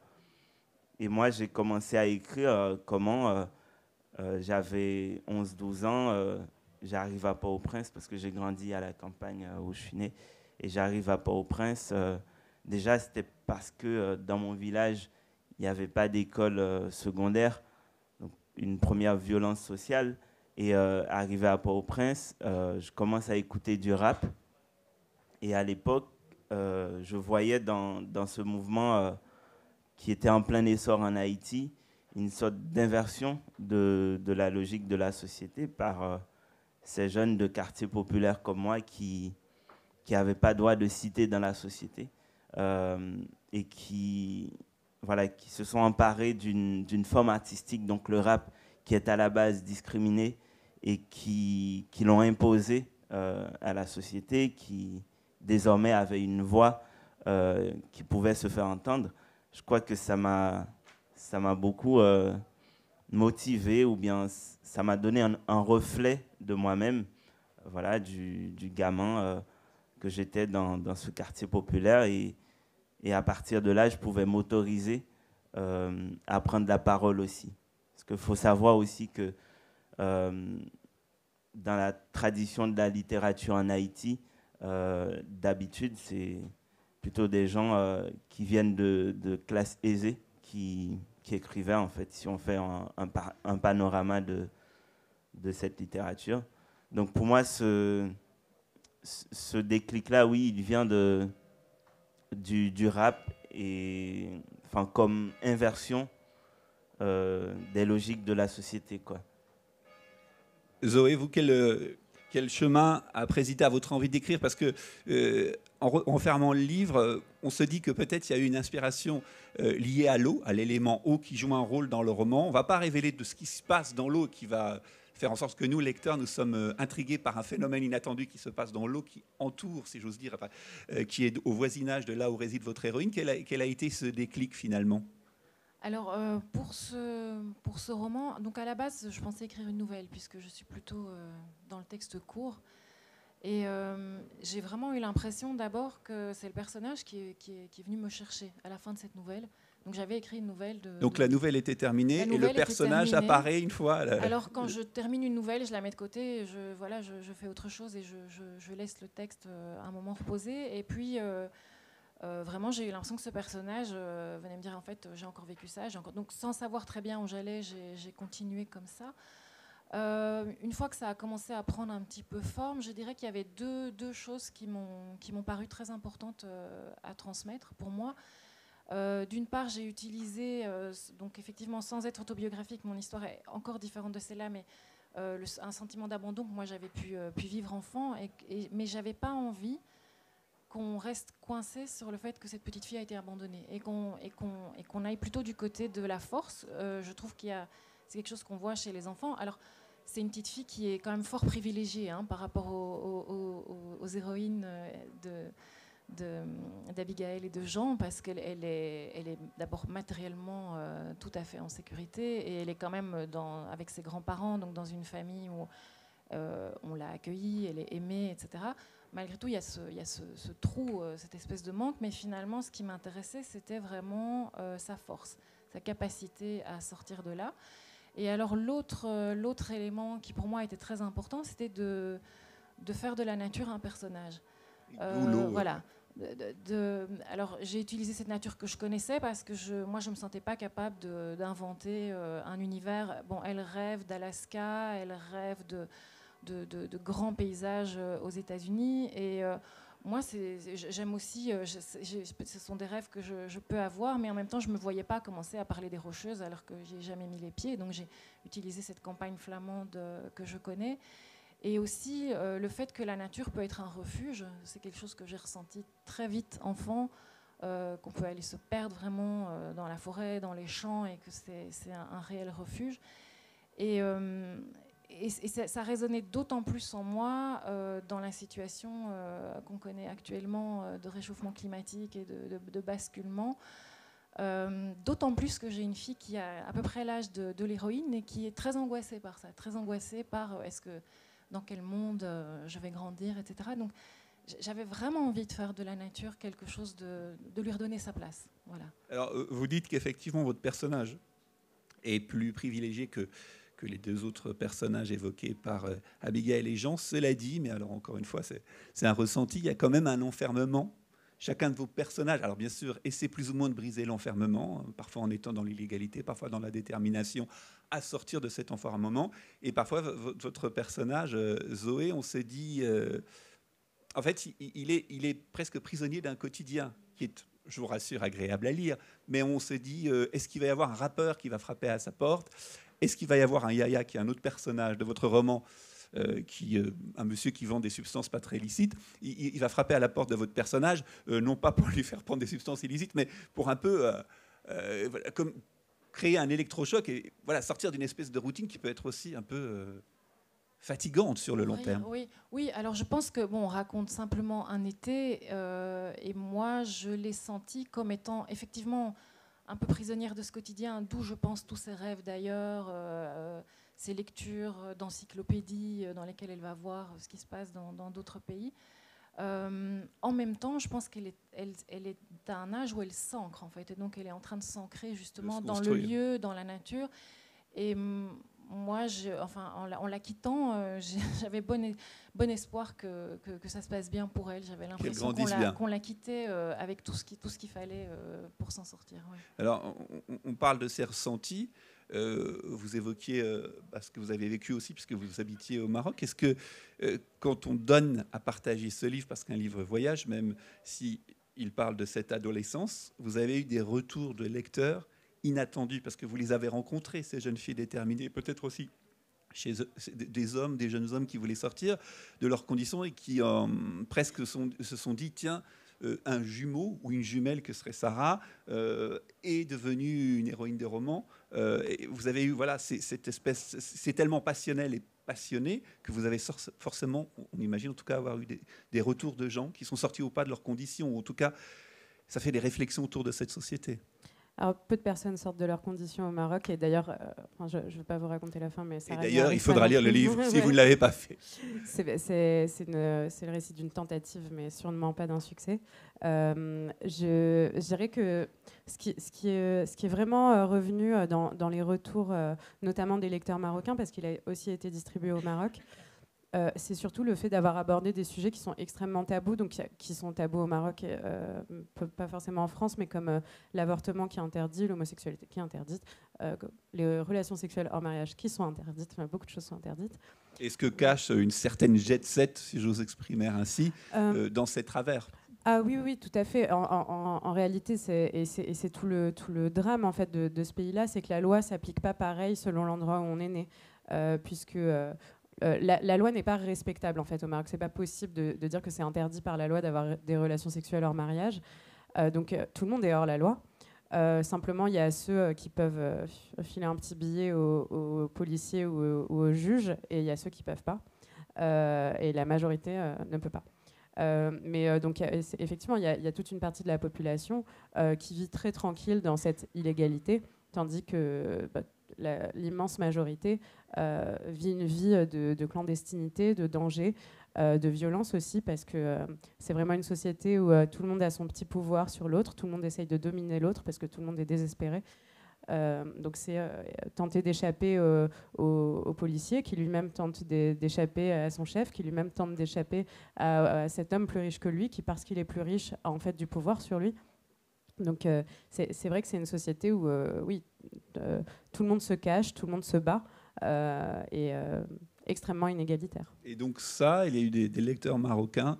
Et moi, j'ai commencé à écrire comment j'avais 11-12 ans, j'arrive à Port-au-Prince parce que j'ai grandi à la campagne où je suis né. Et j'arrive à Port-au-Prince. Déjà, c'était parce que dans mon village, il n'y avait pas d'école secondaire. Donc, une première violence sociale. Et arrivé à Port-au-Prince, je commence à écouter du rap. Et à l'époque, je voyais dans ce mouvement qui était en plein essor en Haïti, une sorte d'inversion de la logique de la société par ces jeunes de quartiers populaires comme moi qui n'avaient pas droit de cité dans la société et qui se sont emparés d'une forme artistique, donc le rap, qui est à la base discriminé et qui l'ont imposé à la société, qui désormais avait une voix qui pouvait se faire entendre. Je crois que ça m'a beaucoup motivé, ou bien ça m'a donné un reflet de moi-même, voilà, du gamin que j'étais dans ce quartier populaire. Et à partir de là, je pouvais m'autoriser à prendre la parole aussi. Parce qu'il faut savoir aussi que dans la tradition de la littérature en Haïti, d'habitude, c'est plutôt des gens qui viennent de classes aisées qui écrivaient, en fait, si on fait un panorama de cette littérature. Donc pour moi, ce déclic-là, oui, il vient du rap, et comme inversion des logiques de la société, quoi. Zoé, vous, quel chemin a présidé à votre envie d'écrire? Parce que en fermant le livre, on se dit que peut-être il y a eu une inspiration liée à l'eau, à l'élément eau qui joue un rôle dans le roman. On ne va pas révéler de ce qui se passe dans l'eau, qui va faire en sorte que nous, lecteurs, nous sommes intrigués par un phénomène inattendu qui se passe dans l'eau, qui entoure, si j'ose dire, qui est au voisinage de là où réside votre héroïne. Quel a été ce déclic finalement? Alors, pour ce roman, donc à la base, je pensais écrire une nouvelle, puisque je suis plutôt dans le texte court. Et j'ai vraiment eu l'impression d'abord que c'est le personnage qui est venu me chercher à la fin de cette nouvelle, Donc j'avais écrit une nouvelle de... Donc la nouvelle était terminée et le personnage apparaît une fois. Alors quand je termine une nouvelle, je la mets de côté, je fais autre chose et je laisse le texte un moment reposer. Et puis vraiment, j'ai eu l'impression que ce personnage venait me dire en fait, j'ai encore vécu ça. Donc sans savoir très bien où j'allais, j'ai continué comme ça. Une fois que ça a commencé à prendre un petit peu forme, je dirais qu'il y avait deux choses qui m'ont paru très importantes à transmettre pour moi. D'une part, j'ai utilisé, donc effectivement sans être autobiographique, mon histoire est encore différente de celle-là, mais un sentiment d'abandon que moi j'avais pu vivre enfant, mais j'avais pas envie qu'on reste coincé sur le fait que cette petite fille a été abandonnée et qu'on aille plutôt du côté de la force. Je trouve c'est quelque chose qu'on voit chez les enfants. Alors, c'est une petite fille qui est quand même fort privilégiée par rapport aux héroïnes d'Abigail et de Jean, parce qu'elle est d'abord matériellement tout à fait en sécurité, et elle est quand même avec ses grands-parents, donc dans une famille où on l'a accueillie, elle est aimée, etc. Malgré tout, il y a ce trou, cette espèce de manque, mais finalement, ce qui m'intéressait, c'était vraiment sa force, sa capacité à sortir de là. Et alors l'autre élément qui pour moi était très important, c'était de faire de la nature un personnage. Voilà. Alors j'ai utilisé cette nature que je connaissais parce que moi je me sentais pas capable d'inventer un univers. Bon, elle rêve d'Alaska, elle rêve de grands paysages aux États-Unis, et moi j'aime aussi, ce sont des rêves que je peux avoir, mais en même temps je me voyais pas commencer à parler des Rocheuses alors que j'y ai jamais mis les pieds, donc j'ai utilisé cette campagne flamande que je connais. Et aussi le fait que la nature peut être un refuge, c'est quelque chose que j'ai ressenti très vite enfant, qu'on peut aller se perdre vraiment dans la forêt, dans les champs, et que c'est un réel refuge. Et ça résonnait d'autant plus en moi dans la situation qu'on connaît actuellement de réchauffement climatique et de basculement. D'autant plus que j'ai une fille qui a à peu près l'âge de l'héroïne et qui est très angoissée par ça, très angoissée par dans quel monde je vais grandir, etc. Donc j'avais vraiment envie de faire de la nature quelque chose de lui redonner sa place. Voilà. Alors vous dites qu'effectivement votre personnage est plus privilégié que les deux autres personnages évoqués par Abigail et Jean. Cela dit, mais alors encore une fois, c'est un ressenti, il y a quand même un enfermement. Chacun de vos personnages, alors bien sûr, essaie plus ou moins de briser l'enfermement, parfois en étant dans l'illégalité, parfois dans la détermination à sortir de cet enfermement. Et parfois, votre personnage, Zoé, on s'est dit... en fait, il est presque prisonnier d'un quotidien qui est, je vous rassure, agréable à lire. Mais on s'est dit, est-ce qu'il va y avoir un rappeur qui va frapper à sa porte ? Est-ce qu'il va y avoir un Yaya, qui est un autre personnage de votre roman, un monsieur qui vend des substances pas très licites, il va frapper à la porte de votre personnage, non pas pour lui faire prendre des substances illicites, mais pour un peu comme créer un électrochoc et sortir d'une espèce de routine qui peut être aussi un peu fatigante sur le long terme. Oui. Alors je pense que on raconte simplement un été, et moi je l'ai senti comme étant effectivement un peu prisonnière de ce quotidien, d'où je pense tous ses rêves d'ailleurs, ses lectures d'encyclopédies dans lesquelles elle va voir ce qui se passe dans d'autres pays. En même temps, je pense qu'elle est à un âge où elle s'ancre en fait, et donc elle est en train de s'ancrer justement dans le lieu, dans la nature. Et moi, en la quittant, j'avais bon espoir que ça se passe bien pour elle. J'avais l'impression qu'on la quittait avec tout ce qu'il fallait pour s'en sortir. Ouais. Alors, on parle de ses ressentis. Vous évoquiez ce que vous avez vécu aussi, puisque vous habitiez au Maroc. Est-ce que quand on donne à partager ce livre, parce qu'un livre voyage, même s'il parle de cette adolescence, vous avez eu des retours de lecteurs inattendus, parce que vous les avez rencontrés, ces jeunes filles déterminées, peut-être aussi chez des jeunes hommes qui voulaient sortir de leurs conditions et qui presque se sont dit, tiens, un jumeau ou une jumelle que serait Sarah est devenue une héroïne de roman. Et vous avez eu cette espèce, c'est tellement passionnel et passionné que vous avez forcément, on imagine en tout cas avoir eu des retours de gens qui sont sortis ou pas de leurs conditions, ou en tout cas ça fait des réflexions autour de cette société. Alors, peu de personnes sortent de leurs conditions au Maroc. Et d'ailleurs, je ne vais pas vous raconter la fin, mais ça. Et d'ailleurs, il faudra lire le livre si vous ne l'avez pas fait. C'est le récit d'une tentative, mais sûrement pas d'un succès. Je dirais que ce qui est vraiment revenu dans les retours, notamment des lecteurs marocains, parce qu'il a aussi été distribué au Maroc, c'est surtout le fait d'avoir abordé des sujets qui sont extrêmement tabous, donc qui sont tabous au Maroc, pas forcément en France, mais comme l'avortement qui est interdit, l'homosexualité qui est interdite, les relations sexuelles hors mariage qui sont interdites, enfin, beaucoup de choses sont interdites. Et ce que cache une certaine jet set, si j'ose exprimer ainsi, dans ces travers. Ah oui, tout à fait. En réalité, c'est tout le drame en fait de ce pays-là, c'est que la loi s'applique pas pareil selon l'endroit où on est né, puisque la loi n'est pas respectable en fait au Maroc. C'est pas possible de dire que c'est interdit par la loi d'avoir des relations sexuelles hors mariage. Donc tout le monde est hors la loi. Simplement, il y a ceux qui peuvent filer un petit billet aux policiers ou aux juges, et il y a ceux qui peuvent pas. Et la majorité ne peut pas. Donc effectivement, il y a toute une partie de la population qui vit très tranquille dans cette illégalité, tandis que l'immense majorité vit une vie de clandestinité, de danger, de violence aussi, parce que c'est vraiment une société où tout le monde a son petit pouvoir sur l'autre, tout le monde essaye de dominer l'autre parce que tout le monde est désespéré. Donc c'est tenter d'échapper au policier qui lui-même tente d'échapper à son chef, qui lui-même tente d'échapper à cet homme plus riche que lui, qui parce qu'il est plus riche a en fait du pouvoir sur lui. Donc c'est vrai que c'est une société où tout le monde se cache, tout le monde se bat, et extrêmement inégalitaire. Et donc ça, il y a eu des lecteurs marocains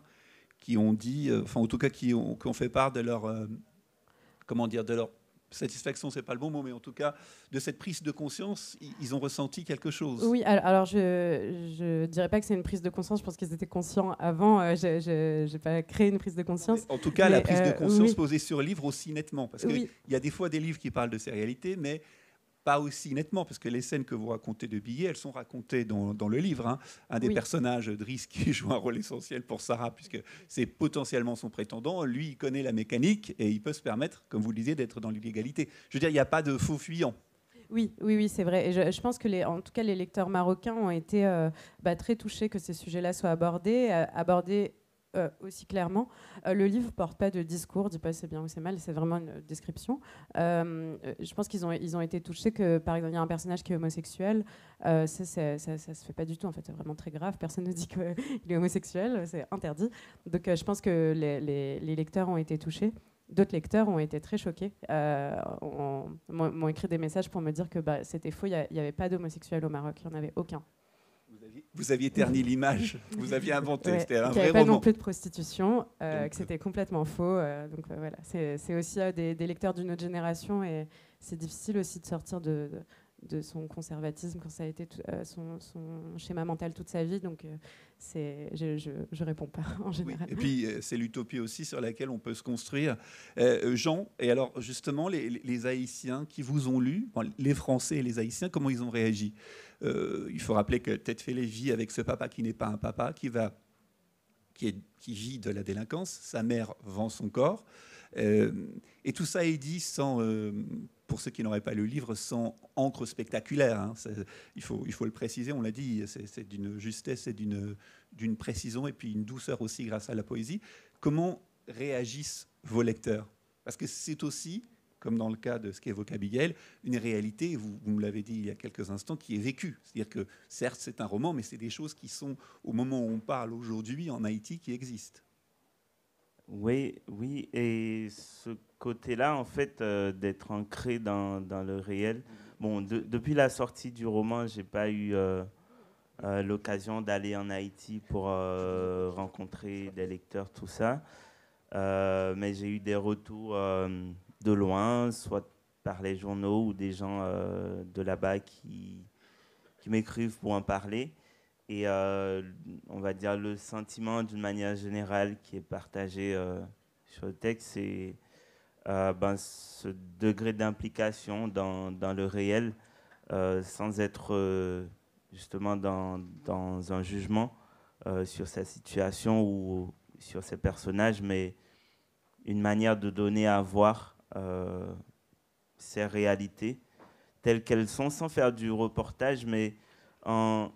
qui ont dit, enfin en tout cas qui ont fait part de leur, de leur satisfaction, c'est pas le bon mot, mais en tout cas de cette prise de conscience, ils ont ressenti quelque chose. Oui, alors je dirais pas que c'est une prise de conscience, je pense qu'ils étaient conscients avant, j'ai pas créé une prise de conscience. En tout cas, la prise de conscience posée sur le livre aussi nettement, parce qu'il y a des fois des livres qui parlent de ces réalités, mais pas aussi nettement, parce que les scènes que vous racontez de billets, elles sont racontées dans le livre. Hein. Un des personnages, Driss, qui joue un rôle essentiel pour Sarah, puisque c'est potentiellement son prétendant, lui, il connaît la mécanique et il peut se permettre, comme vous le disiez, d'être dans l'illégalité. Je veux dire, il n'y a pas de faux fuyant. Oui, c'est vrai. Et je pense que en tout cas, les lecteurs marocains ont été très touchés que ces sujets-là soient abordés aussi clairement. Le livre ne porte pas de discours, dit pas c'est bien ou c'est mal, c'est vraiment une description. Je pense qu'ils ont été touchés que, par exemple, il y a un personnage qui est homosexuel. Ça se fait pas du tout, en fait. C'est vraiment très grave. Personne ne dit qu'il est homosexuel, c'est interdit. Donc je pense que les lecteurs ont été touchés. D'autres lecteurs ont été très choqués, m'ont écrit des messages pour me dire que c'était faux, il n'y avait pas d'homosexuels au Maroc, il n'y en avait aucun. Vous aviez terni l'image, vous aviez inventé, c'était un vrai roman. Il n'y avait pas non plus de prostitution, que c'était complètement faux. Donc voilà, c'est aussi des lecteurs d'une autre génération, et c'est difficile aussi de sortir de son conservatisme quand ça a été son schéma mental toute sa vie. Donc je réponds pas en général. Oui. Et puis c'est l'utopie aussi sur laquelle on peut se construire. Jean, et alors justement les Haïtiens qui vous ont lu, les Français et les Haïtiens, comment ils ont réagi? Il faut rappeler que Tête Fêlée vit avec ce papa qui n'est pas un papa, qui vit de la délinquance. Sa mère vend son corps. Et tout ça est dit sans, pour ceux qui n'auraient pas lu le livre, sans encre spectaculaire. Hein. Il faut le préciser, on l'a dit, c'est d'une justesse et d'une précision, et puis une douceur aussi grâce à la poésie. Comment réagissent vos lecteurs? Parce que c'est aussi, comme dans le cas de ce qu'évoque Abigail, une réalité, vous me l'avez dit il y a quelques instants, qui est vécue. C'est-à-dire que certes c'est un roman, mais c'est des choses qui sont, au moment où on parle aujourd'hui en Haïti, qui existent. Oui, et ce côté-là, en fait, d'être ancré dans le réel. Bon, depuis la sortie du roman, j'ai pas eu l'occasion d'aller en Haïti pour rencontrer des lecteurs, tout ça. Mais j'ai eu des retours de loin, soit par les journaux ou des gens de là-bas qui m'écrivent pour en parler. Et on va dire le sentiment d'une manière générale qui est partagé sur le texte, c'est ce degré d'implication dans le réel, sans être justement dans un jugement sur sa situation ou sur ses personnages, mais une manière de donner à voir ces réalités telles qu'elles sont, sans faire du reportage, mais en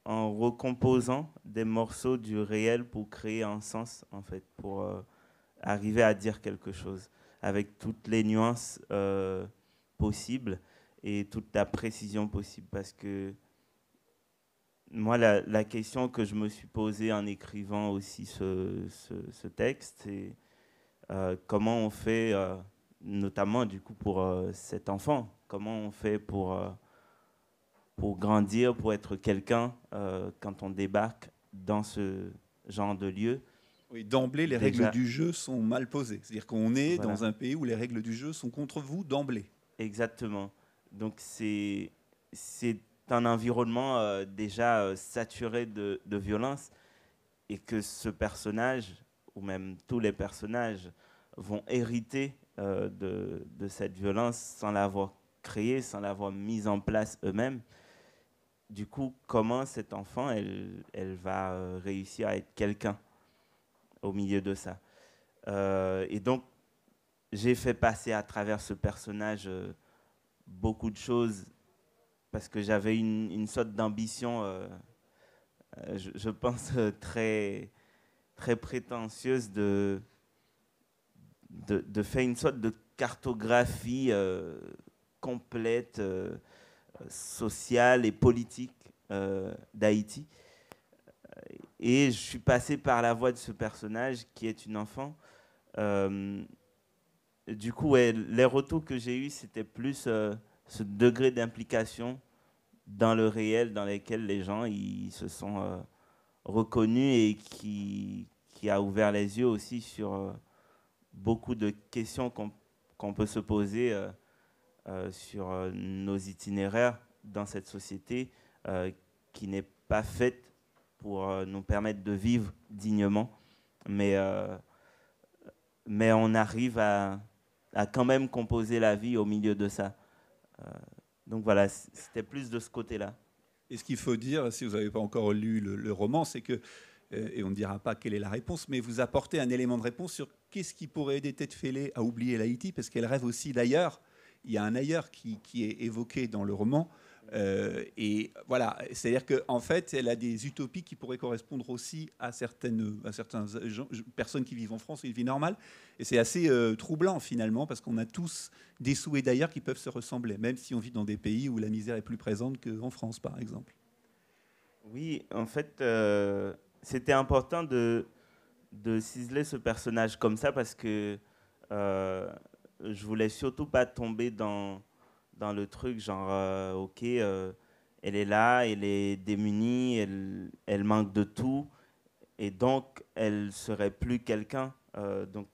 recomposant des morceaux du réel pour créer un sens, en fait, pour arriver à dire quelque chose, avec toutes les nuances possibles et toute la précision possible. Parce que moi, la question que je me suis posée en écrivant aussi ce texte, c'est comment on fait, notamment du coup pour cet enfant, comment on fait pour grandir, pour être quelqu'un quand on débarque dans ce genre de lieu. Oui, d'emblée, les règles du jeu sont mal posées. C'est-à-dire qu'on est Voilà. dans un pays où les règles du jeu sont contre vous d'emblée. Exactement. Donc c'est un environnement déjà saturé de violence, et que ce personnage, ou même tous les personnages, vont hériter de cette violence sans l'avoir créée, sans l'avoir mise en place eux-mêmes. Du coup, comment cet enfant, elle va réussir à être quelqu'un au milieu de ça. Et donc, j'ai fait passer à travers ce personnage beaucoup de choses, parce que j'avais une sorte d'ambition, je pense, très, très prétentieuse de faire une sorte de cartographie complète, sociale et politique d'Haïti. Et je suis passé par la voie de ce personnage qui est une enfant. Du coup, ouais, les retours que j'ai eus, c'était plus ce degré d'implication dans le réel, dans lequel les gens ils se sont reconnus, et qui a ouvert les yeux aussi sur beaucoup de questions qu'on peut se poser sur nos itinéraires dans cette société qui n'est pas faite pour nous permettre de vivre dignement. Mais on arrive à quand même composer la vie au milieu de ça. Donc voilà, c'était plus de ce côté-là. Et ce qu'il faut dire, si vous n'avez pas encore lu le roman, c'est que, et on ne dira pas quelle est la réponse, mais vous apportez un élément de réponse sur qu'est-ce qui pourrait aider Tête Fêlée à oublier l'Haïti, parce qu'elle rêve aussi d'ailleurs. Il y a un ailleurs qui est évoqué dans le roman. Et voilà, c'est-à-dire qu'en fait, elle a des utopies qui pourraient correspondre aussi à certaines personnes qui vivent en France, une vie normale. Et c'est assez troublant finalement, parce qu'on a tous des souhaits d'ailleurs qui peuvent se ressembler, même si on vit dans des pays où la misère est plus présente qu'en France, par exemple. Oui, en fait, c'était important de ciseler ce personnage comme ça, parce que je voulais surtout pas tomber dans le truc genre ok, elle est là, elle est démunie, elle manque de tout, et donc elle serait plus quelqu'un. Donc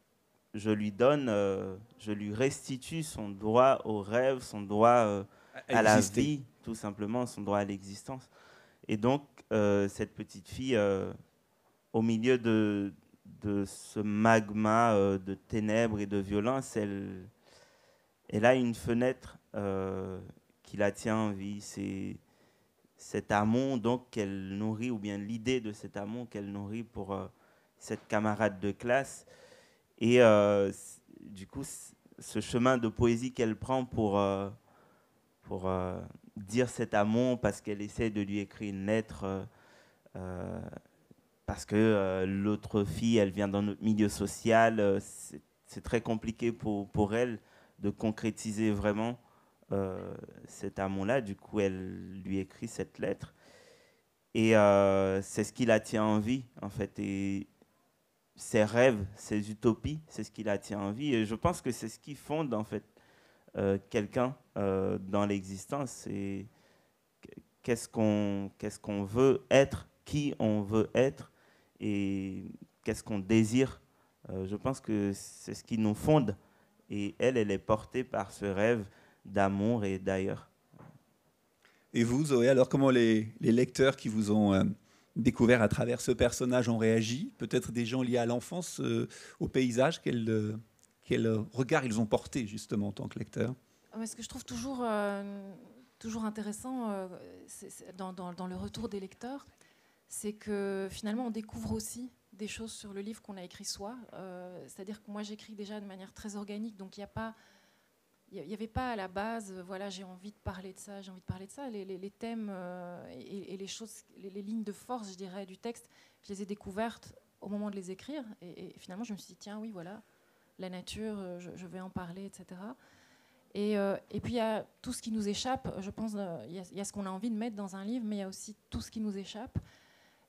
je lui restitue son droit au rêve, son droit à la vie, tout simplement, son droit à l'existence. Et donc cette petite fille, au milieu de ce magma de ténèbres et de violence, elle a une fenêtre qui la tient en vie. C'est cet amour donc qu'elle nourrit, ou bien l'idée de cet amour qu'elle nourrit pour cette camarade de classe. Et du coup, ce chemin de poésie qu'elle prend pour dire cet amour, parce qu'elle essaie de lui écrire une lettre, parce que l'autre fille, elle vient dans notre milieu social, c'est très compliqué pour elle de concrétiser vraiment cet amour-là. Du coup, elle lui écrit cette lettre. Et c'est ce qui la tient en vie, en fait. Et ses rêves, ses utopies, c'est ce qui la tient en vie. Et je pense que c'est ce qui fonde, en fait, quelqu'un dans l'existence. Et qu'est-ce qu'on veut être, qui on veut être, et qu'est-ce qu'on désire. Je pense que c'est ce qui nous fonde. Et elle est portée par ce rêve d'amour et d'ailleurs. Et vous, Zoé, alors comment les lecteurs qui vous ont découvert à travers ce personnage ont réagi? Peut-être des gens liés à l'enfance, au paysage, quel regard ils ont porté justement en tant que lecteurs? Ce que je trouve toujours intéressant dans le retour des lecteurs, c'est que finalement on découvre aussi des choses sur le livre qu'on a écrit soi. C'est-à-dire que moi j'écris déjà de manière très organique, donc il il n'y avait pas à la base, voilà, j'ai envie de parler de ça, j'ai envie de parler de ça. Les thèmes et les choses, les lignes de force, je dirais, du texte, je les ai découvertes au moment de les écrire. Et finalement, je me suis dit, tiens, oui, voilà, la nature, je vais en parler, etc. Et puis, il y a tout ce qui nous échappe. Je pense il y a ce qu'on a envie de mettre dans un livre, mais il y a aussi tout ce qui nous échappe.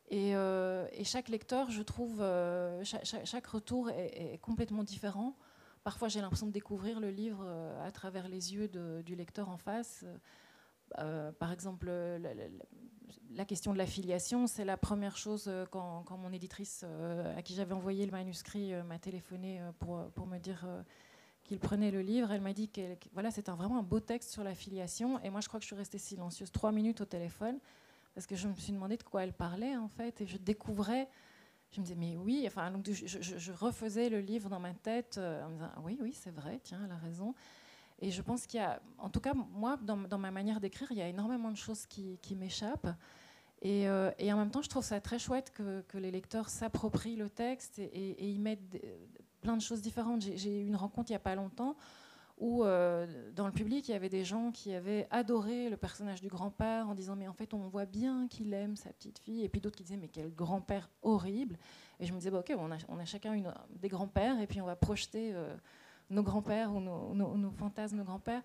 Et chaque lecteur, je trouve, chaque retour est complètement différent. Parfois, j'ai l'impression de découvrir le livre à travers les yeux du lecteur en face. Par exemple, la question de la filiation, c'est la première chose quand mon éditrice, à qui j'avais envoyé le manuscrit, m'a téléphoné pour me dire qu'il prenait le livre. Elle m'a dit que voilà, c'était vraiment un beau texte sur la filiation. Et moi, je crois que je suis restée silencieuse 3 minutes au téléphone parce que je me suis demandé de quoi elle parlait, en fait. Et je découvrais... Je me disais, mais oui, enfin, donc je refaisais le livre dans ma tête en me disant, ah, oui, c'est vrai, tiens, elle a raison. Et je pense qu'il y a, en tout cas, moi, dans ma manière d'écrire, il y a énormément de choses qui m'échappent. Et en même temps, je trouve ça très chouette que les lecteurs s'approprient le texte et y mettent plein de choses différentes. J'ai eu une rencontre il n'y a pas longtemps où dans le public, il y avait des gens qui avaient adoré le personnage du grand-père en disant « mais en fait, on voit bien qu'il aime sa petite fille », et puis d'autres qui disaient « mais quel grand-père horrible ». Et je me disais bah, « ok, on a chacun des grands-pères, et puis on va projeter nos grands-pères ou nos fantasmes grands-pères ».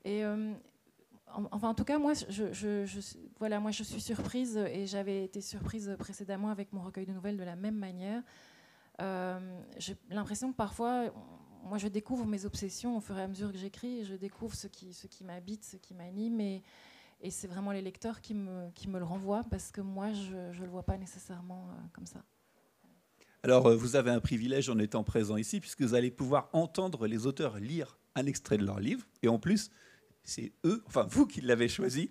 Et enfin, en tout cas, moi, voilà, moi, je suis surprise, et j'avais été surprise précédemment avec mon recueil de nouvelles de la même manière. J'ai l'impression que parfois... Moi, je découvre mes obsessions au fur et à mesure que j'écris, et je découvre ce qui m'habite, ce qui m'anime, et c'est vraiment les lecteurs qui me le renvoient, parce que moi, je ne le vois pas nécessairement comme ça. Alors, vous avez un privilège en étant présent ici, puisque vous allez pouvoir entendre les auteurs lire un extrait de leur livre, et en plus, c'est eux, enfin vous qui l'avez choisi.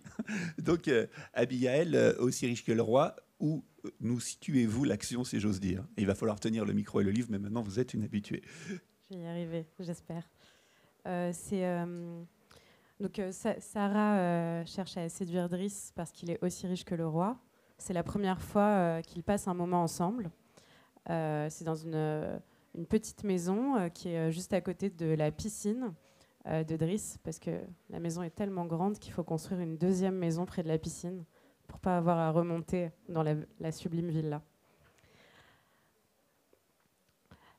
Donc, Abigaël, aussi riche que le roi, où nous situez-vous l'action, si j'ose dire? Il va falloir tenir le micro et le livre, mais maintenant, vous êtes une habituée. Je vais y arriver, j'espère. Donc Sarah cherche à séduire Driss parce qu'il est aussi riche que le roi. C'est la première fois qu'ils passent un moment ensemble. C'est dans une petite maison qui est juste à côté de la piscine de Driss, parce que la maison est tellement grande qu'il faut construire une deuxième maison près de la piscine pour ne pas avoir à remonter dans la sublime villa.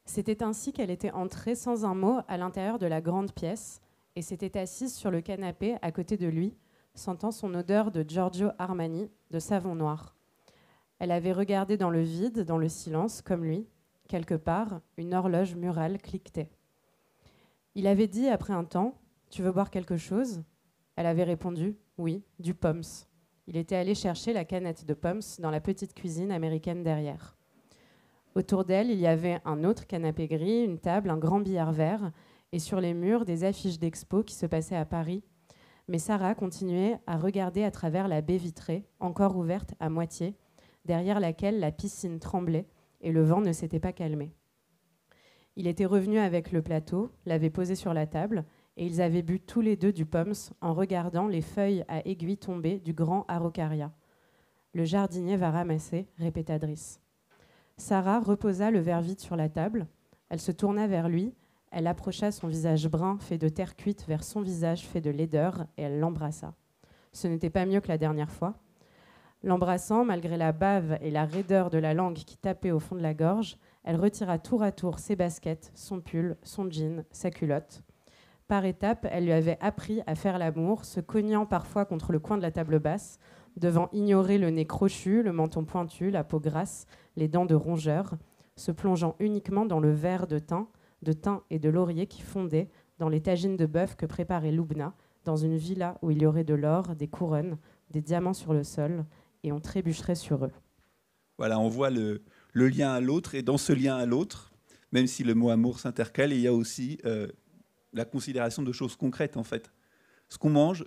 C'était ainsi qu'elle était entrée sans un mot à l'intérieur de la grande pièce et s'était assise sur le canapé à côté de lui, sentant son odeur de Giorgio Armani, de savon noir. Elle avait regardé dans le vide, dans le silence, comme lui. Quelque part, une horloge murale cliquetait. Il avait dit après un temps « Tu veux boire quelque chose ?» Elle avait répondu « Oui, du Poms ». Il était allé chercher la canette de Poms dans la petite cuisine américaine derrière. Autour d'elle, il y avait un autre canapé gris, une table, un grand billard vert, et sur les murs, des affiches d'expo qui se passaient à Paris. Mais Sarah continuait à regarder à travers la baie vitrée, encore ouverte à moitié, derrière laquelle la piscine tremblait et le vent ne s'était pas calmé. Il était revenu avec le plateau, l'avait posé sur la table, et ils avaient bu tous les deux du Poms en regardant les feuilles à aiguilles tombées du grand araucaria. « Le jardinier va ramasser », répéta Driss. Sarah reposa le verre vide sur la table. Elle se tourna vers lui. Elle approcha son visage brun fait de terre cuite vers son visage fait de laideur et elle l'embrassa. Ce n'était pas mieux que la dernière fois. L'embrassant, malgré la bave et la raideur de la langue qui tapait au fond de la gorge, elle retira tour à tour ses baskets, son pull, son jean, sa culotte. Par étapes, elle lui avait appris à faire l'amour, se cognant parfois contre le coin de la table basse, devant ignorer le nez crochu, le menton pointu, la peau grasse, les dents de rongeur, se plongeant uniquement dans le verre de thym et de laurier qui fondait dans les tagines de bœuf que préparait Loubna, dans une villa où il y aurait de l'or, des couronnes, des diamants sur le sol, et on trébucherait sur eux. Voilà, on voit le lien à l'autre, et dans ce lien à l'autre, même si le mot amour s'intercale, il y a aussi la considération de choses concrètes, en fait. Ce qu'on mange,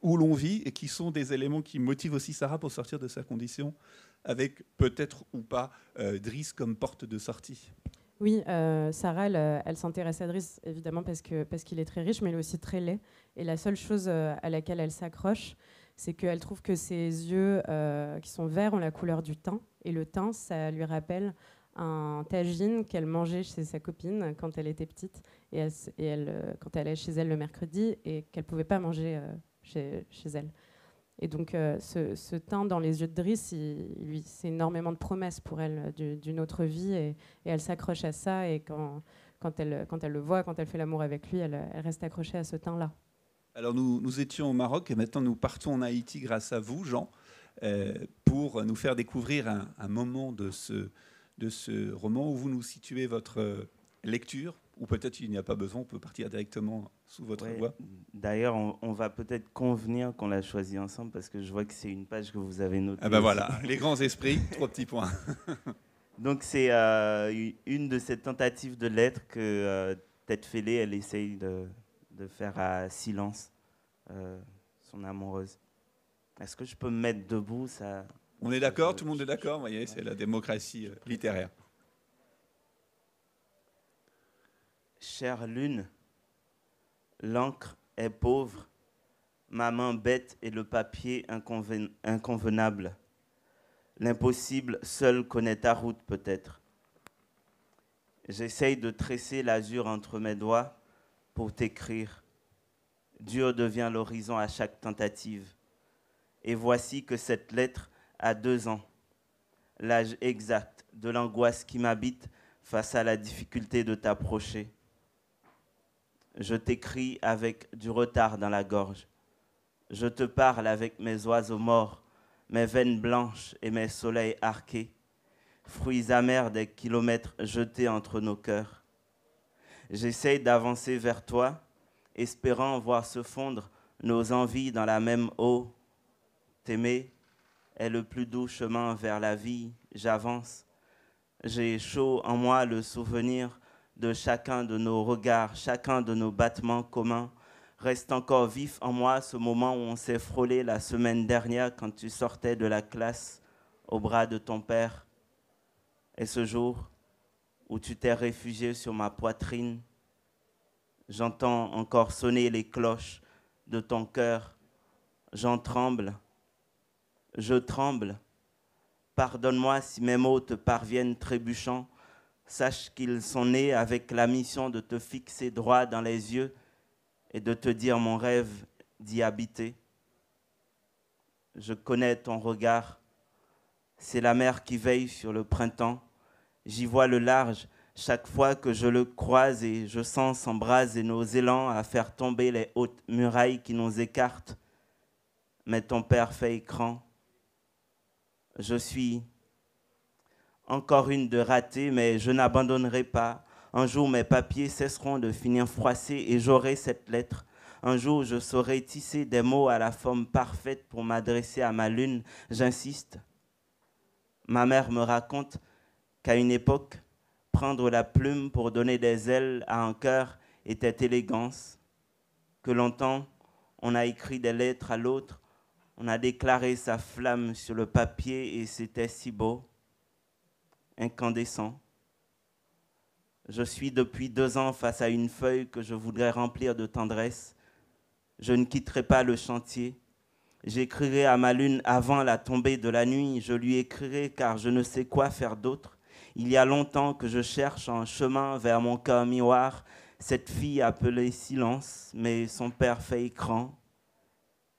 où l'on vit, et qui sont des éléments qui motivent aussi Sarah pour sortir de sa condition, avec peut-être ou pas Driss comme porte de sortie. Oui, Sarah, elle s'intéresse à Driss, évidemment, parce qu'il est très riche, mais il est aussi très laid. Et la seule chose à laquelle elle s'accroche, c'est qu'elle trouve que ses yeux qui sont verts ont la couleur du thym. Et le thym, ça lui rappelle un tagine qu'elle mangeait chez sa copine quand elle était petite, quand elle allait chez elle le mercredi, et qu'elle ne pouvait pas manger chez elle. Et donc ce teint dans les yeux de Driss, c'est énormément de promesses pour elle d'une autre vie, et elle s'accroche à ça, et quand elle le voit, quand elle fait l'amour avec lui, elle reste accrochée à ce teint-là. Alors nous étions au Maroc et maintenant nous partons en Haïti grâce à vous, Jean, pour nous faire découvrir un moment de ce roman où vous nous situez votre lecture, ou peut-être il n'y a pas besoin, on peut partir directement sous votre voix. D'ailleurs, on va peut-être convenir qu'on l'a choisi ensemble parce que je vois que c'est une page que vous avez notée. Ah ben voilà, les grands esprits, 3 petits points. Donc c'est une de ces tentatives de lettres que Tête Fêlée, elle essaye de faire à silence son amoureuse. Est-ce que je peux me mettre debout ça? On est d'accord, tout le monde est d'accord, vous voyez, c'est la démocratie littéraire. Chère lune, l'encre est pauvre, ma main bête et le papier inconvenable. L'impossible seul connaît ta route peut-être. J'essaye de tresser l'azur entre mes doigts pour t'écrire. Dur devient l'horizon à chaque tentative. Et voici que cette lettre a 2 ans, l'âge exact de l'angoisse qui m'habite face à la difficulté de t'approcher. Je t'écris avec du retard dans la gorge. Je te parle avec mes oiseaux morts, mes veines blanches et mes soleils arqués, fruits amers des kilomètres jetés entre nos cœurs. J'essaye d'avancer vers toi, espérant voir se fondre nos envies dans la même eau. T'aimer est le plus doux chemin vers la vie, j'avance. J'ai chaud en moi le souvenir de chacun de nos regards, chacun de nos battements communs. Reste encore vif en moi ce moment où on s'est frôlé la semaine dernière quand tu sortais de la classe au bras de ton père. Et ce jour où tu t'es réfugié sur ma poitrine, j'entends encore sonner les cloches de ton cœur. J'en tremble, je tremble. Pardonne-moi si mes mots te parviennent trébuchants. Sache qu'ils sont nés avec la mission de te fixer droit dans les yeux et de te dire mon rêve d'y habiter. Je connais ton regard, c'est la mer qui veille sur le printemps. J'y vois le large chaque fois que je le croise et je sens s'embraser nos élans à faire tomber les hautes murailles qui nous écartent. Mais ton père fait écran. Je suis encore une de ratée, mais je n'abandonnerai pas. Un jour, mes papiers cesseront de finir froissés et j'aurai cette lettre. Un jour, je saurai tisser des mots à la forme parfaite pour m'adresser à ma lune. J'insiste. Ma mère me raconte qu'à une époque, prendre la plume pour donner des ailes à un cœur était élégance. Que longtemps, on a écrit des lettres à l'autre, on a déclaré sa flamme sur le papier et c'était si beau. Incandescent. Je suis depuis 2 ans face à une feuille que je voudrais remplir de tendresse. Je ne quitterai pas le chantier. J'écrirai à ma lune avant la tombée de la nuit. Je lui écrirai car je ne sais quoi faire d'autre. Il y a longtemps que je cherche un chemin vers mon cœur miroir. Cette fille appelée Silence, mais son père fait écran.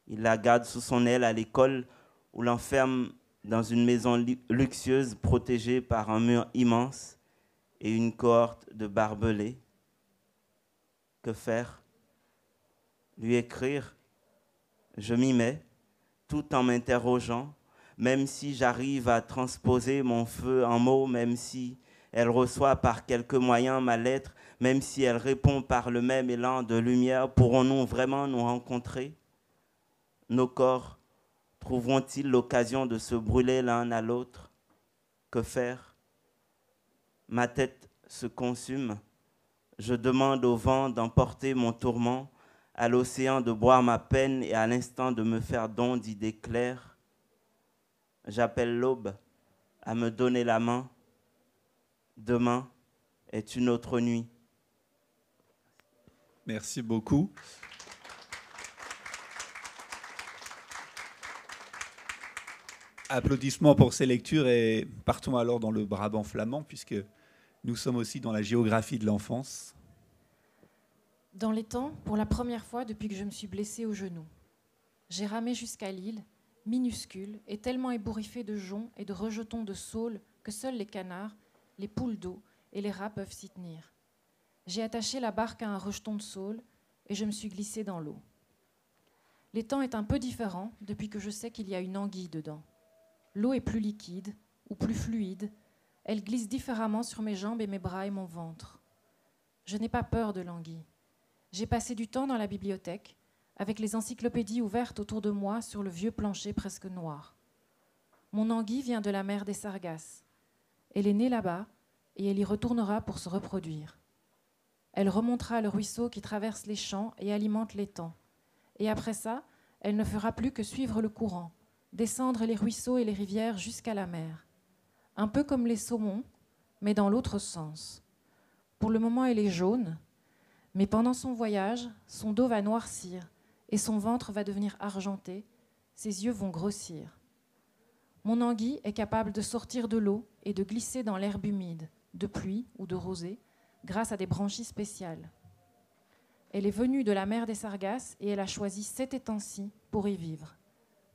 Il la garde sous son aile à l'école où l'enferme dans une maison luxueuse protégée par un mur immense et une cohorte de barbelés. Que faire? Lui écrire? Je m'y mets, tout en m'interrogeant, même si j'arrive à transposer mon feu en mots, même si elle reçoit par quelque moyen ma lettre, même si elle répond par le même élan de lumière, pourrons-nous vraiment nous rencontrer? Nos corps trouveront-ils l'occasion de se brûler l'un à l'autre? Que faire? Ma tête se consume. Je demande au vent d'emporter mon tourment, à l'océan de boire ma peine et à l'instant de me faire don d'idées claires. J'appelle l'aube à me donner la main. Demain est une autre nuit. Merci beaucoup. Applaudissements pour ces lectures et partons alors dans le Brabant flamand puisque nous sommes aussi dans la géographie de l'enfance. Dans les temps, pour la première fois depuis que je me suis blessée au genou, j'ai ramé jusqu'à l'île, minuscule et tellement ébouriffée de joncs et de rejetons de saules que seuls les canards, les poules d'eau et les rats peuvent s'y tenir. J'ai attaché la barque à un rejeton de saule et je me suis glissée dans l'eau. L'étang est un peu différent depuis que je sais qu'il y a une anguille dedans. L'eau est plus liquide ou plus fluide. Elle glisse différemment sur mes jambes et mes bras et mon ventre. Je n'ai pas peur de l'anguille. J'ai passé du temps dans la bibliothèque, avec les encyclopédies ouvertes autour de moi sur le vieux plancher presque noir. Mon anguille vient de la mer des Sargasses. Elle est née là-bas et elle y retournera pour se reproduire. Elle remontera le ruisseau qui traverse les champs et alimente l'étang. Et après ça, elle ne fera plus que suivre le courant, descendre les ruisseaux et les rivières jusqu'à la mer. Un peu comme les saumons, mais dans l'autre sens. Pour le moment, elle est jaune, mais pendant son voyage, son dos va noircir et son ventre va devenir argenté, ses yeux vont grossir. Mon anguille est capable de sortir de l'eau et de glisser dans l'herbe humide, de pluie ou de rosée, grâce à des branchies spéciales. Elle est venue de la mer des Sargasses et elle a choisi cet étang-ci pour y vivre,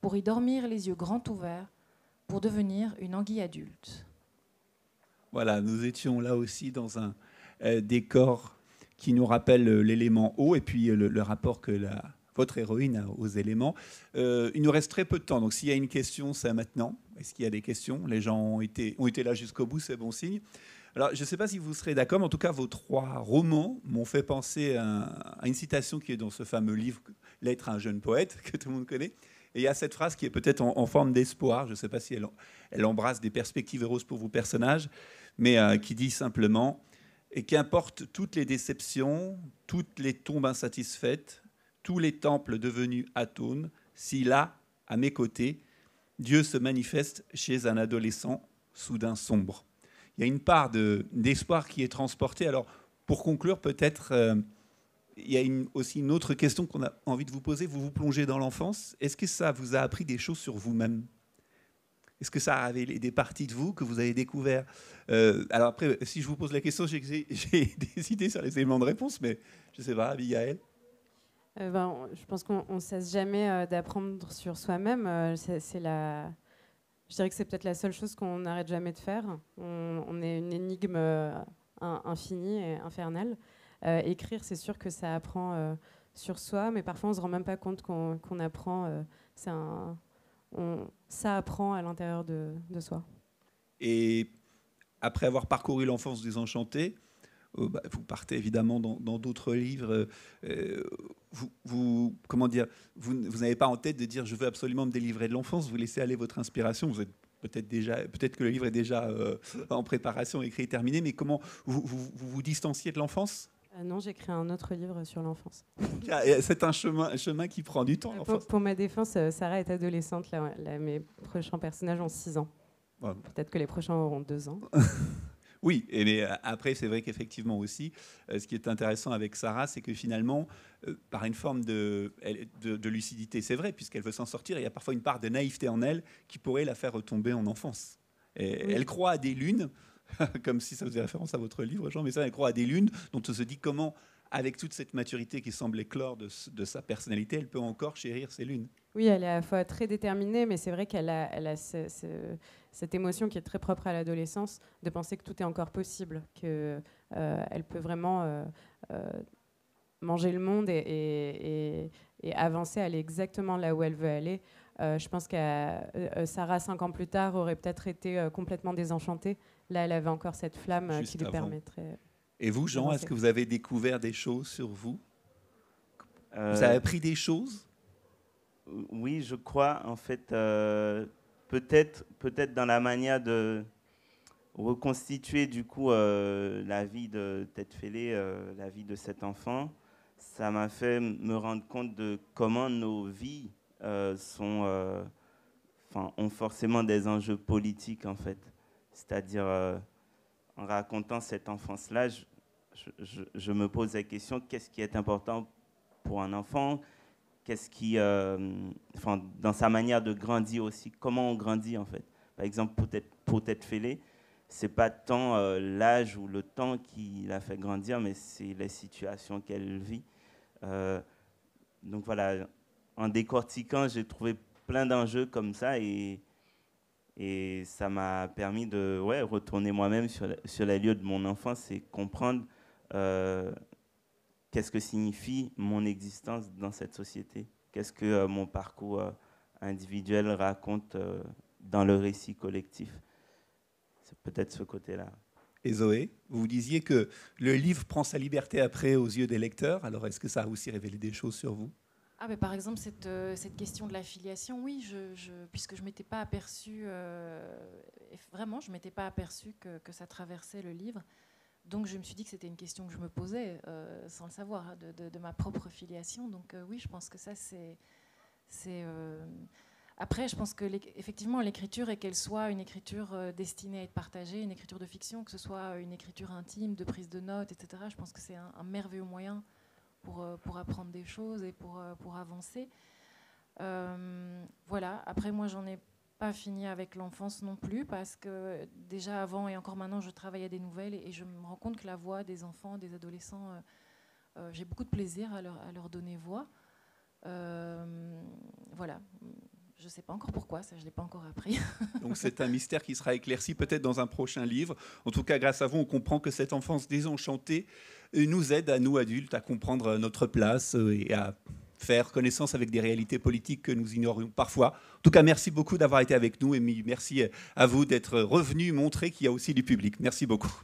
pour y dormir les yeux grands ouverts, pour devenir une anguille adulte. Voilà, nous étions là aussi dans un décor qui nous rappelle l'élément eau et puis le rapport que votre héroïne a aux éléments. Il nous reste très peu de temps, donc s'il y a une question, c'est maintenant. Est-ce qu'il y a des questions? Les gens ont été là jusqu'au bout, c'est bon signe. Alors, je ne sais pas si vous serez d'accord, mais en tout cas, vos 3 romans m'ont fait penser à une citation qui est dans ce fameux livre « Lettre à un jeune poète » que tout le monde connaît. Et il y a cette phrase qui est peut-être en forme d'espoir. Je ne sais pas si elle embrasse des perspectives heureuses pour vos personnages, mais qui dit simplement « Et qu'importe toutes les déceptions, toutes les tombes insatisfaites, tous les temples devenus atones, si là, à mes côtés, Dieu se manifeste chez un adolescent soudain sombre. » Il y a une part d'espoir qui est transportée. Alors, pour conclure, peut-être, il y a aussi une autre question qu'on a envie de vous poser. Vous vous plongez dans l'enfance. Est-ce que ça vous a appris des choses sur vous-même? Est-ce que ça a révélé des parties de vous que vous avez découvert? Alors après, si je vous pose la question, j'ai des idées sur les éléments de réponse, mais je ne sais pas, Abigaël. Je pense qu'on ne cesse jamais d'apprendre sur soi-même. Je dirais que c'est peut-être la seule chose qu'on n'arrête jamais de faire. On est une énigme infinie et infernale. Écrire, c'est sûr que ça apprend sur soi, mais parfois on ne se rend même pas compte qu'on apprend. Ça apprend à l'intérieur de soi. Et après avoir parcouru l'enfance des Enchantés, vous partez évidemment dans d'autres livres. Vous n'avez pas en tête de dire je veux absolument me délivrer de l'enfance. Vous laissez aller votre inspiration. Vous êtes peut-être que le livre est déjà en préparation, écrit et terminé. Mais comment vous distanciez de l'enfance? Non, j'écris un autre livre sur l'enfance. C'est un chemin qui prend du temps. Pour ma défense, Sarah est adolescente. Mes prochains personnages ont 6 ans. Ouais. Peut-être que les prochains auront 2 ans. Oui, mais après, c'est vrai qu'effectivement aussi, ce qui est intéressant avec Sarah, c'est que finalement, par une forme de lucidité, c'est vrai, puisqu'elle veut s'en sortir, il y a parfois une part de naïveté en elle qui pourrait la faire retomber en enfance. Et oui. Elle croit à des lunes, comme si ça faisait référence à votre livre, Jean, mais ça, elle croit à des lunes dont on se dit comment, avec toute cette maturité qui semble éclore de sa personnalité, elle peut encore chérir ces lunes. Oui, elle est à la fois très déterminée, mais c'est vrai qu'elle a cette émotion qui est très propre à l'adolescence, de penser que tout est encore possible, qu'elle peut vraiment manger le monde et avancer, aller exactement là où elle veut aller. Je pense que Sarah, 5 ans plus tard, aurait peut-être été complètement désenchantée. Là, elle avait encore cette flamme qui lui permettrait... Et vous, Jean, est-ce que vous avez découvert des choses sur vous? Vous avez appris des choses? Oui, je crois, en fait, peut-être dans la manière de reconstituer du coup la vie de Tête Fêlée, la vie de cet enfant. Ça m'a fait me rendre compte de comment nos vies ont forcément des enjeux politiques, en fait. C'est-à-dire, en racontant cette enfance-là, je me pose la question, qu'est-ce qui est important pour un enfant? qu'est-ce qui, enfin, dans sa manière de grandir aussi, comment on grandit en fait. Par exemple, pour Tête Fêlée, c'est pas tant l'âge ou le temps qui la fait grandir, mais c'est les situations qu'elle vit. Donc voilà, en décortiquant, j'ai trouvé plein d'enjeux comme ça et ça m'a permis de retourner moi-même sur les lieux de mon enfance et comprendre qu'est-ce que signifie mon existence dans cette société, qu'est-ce que mon parcours individuel raconte dans le récit collectif. C'est peut-être ce côté-là. Et Zoé, vous disiez que le livre prend sa liberté après aux yeux des lecteurs. Alors, est-ce que ça a aussi révélé des choses sur vous ? Par exemple, cette question de la filiation, oui, puisque je ne m'étais pas aperçue, vraiment, je ne m'étais pas aperçue que ça traversait le livre. Donc, je me suis dit que c'était une question que je me posais, sans le savoir, de ma propre filiation. Donc, oui, je pense que ça, c'est Après, je pense que effectivement, l'écriture, et qu'elle soit une écriture destinée à être partagée, une écriture de fiction, que ce soit une écriture intime, de prise de notes, etc., je pense que c'est un merveilleux moyen pour apprendre des choses et pour avancer. Voilà. Après, moi, j'en ai pas fini avec l'enfance non plus, parce que déjà avant et encore maintenant, je travaille à des nouvelles et je me rends compte que la voix des enfants, des adolescents, j'ai beaucoup de plaisir à leur donner voix. Voilà. Je ne sais pas encore pourquoi, ça je ne l'ai pas encore appris. Donc c'est un mystère qui sera éclairci peut-être dans un prochain livre. En tout cas, grâce à vous, on comprend que cette enfance désenchantée nous aide, à nous adultes, à comprendre notre place et à faire connaissance avec des réalités politiques que nous ignorions parfois. En tout cas, merci beaucoup d'avoir été avec nous et merci à vous d'être revenus montrer qu'il y a aussi du public. Merci beaucoup.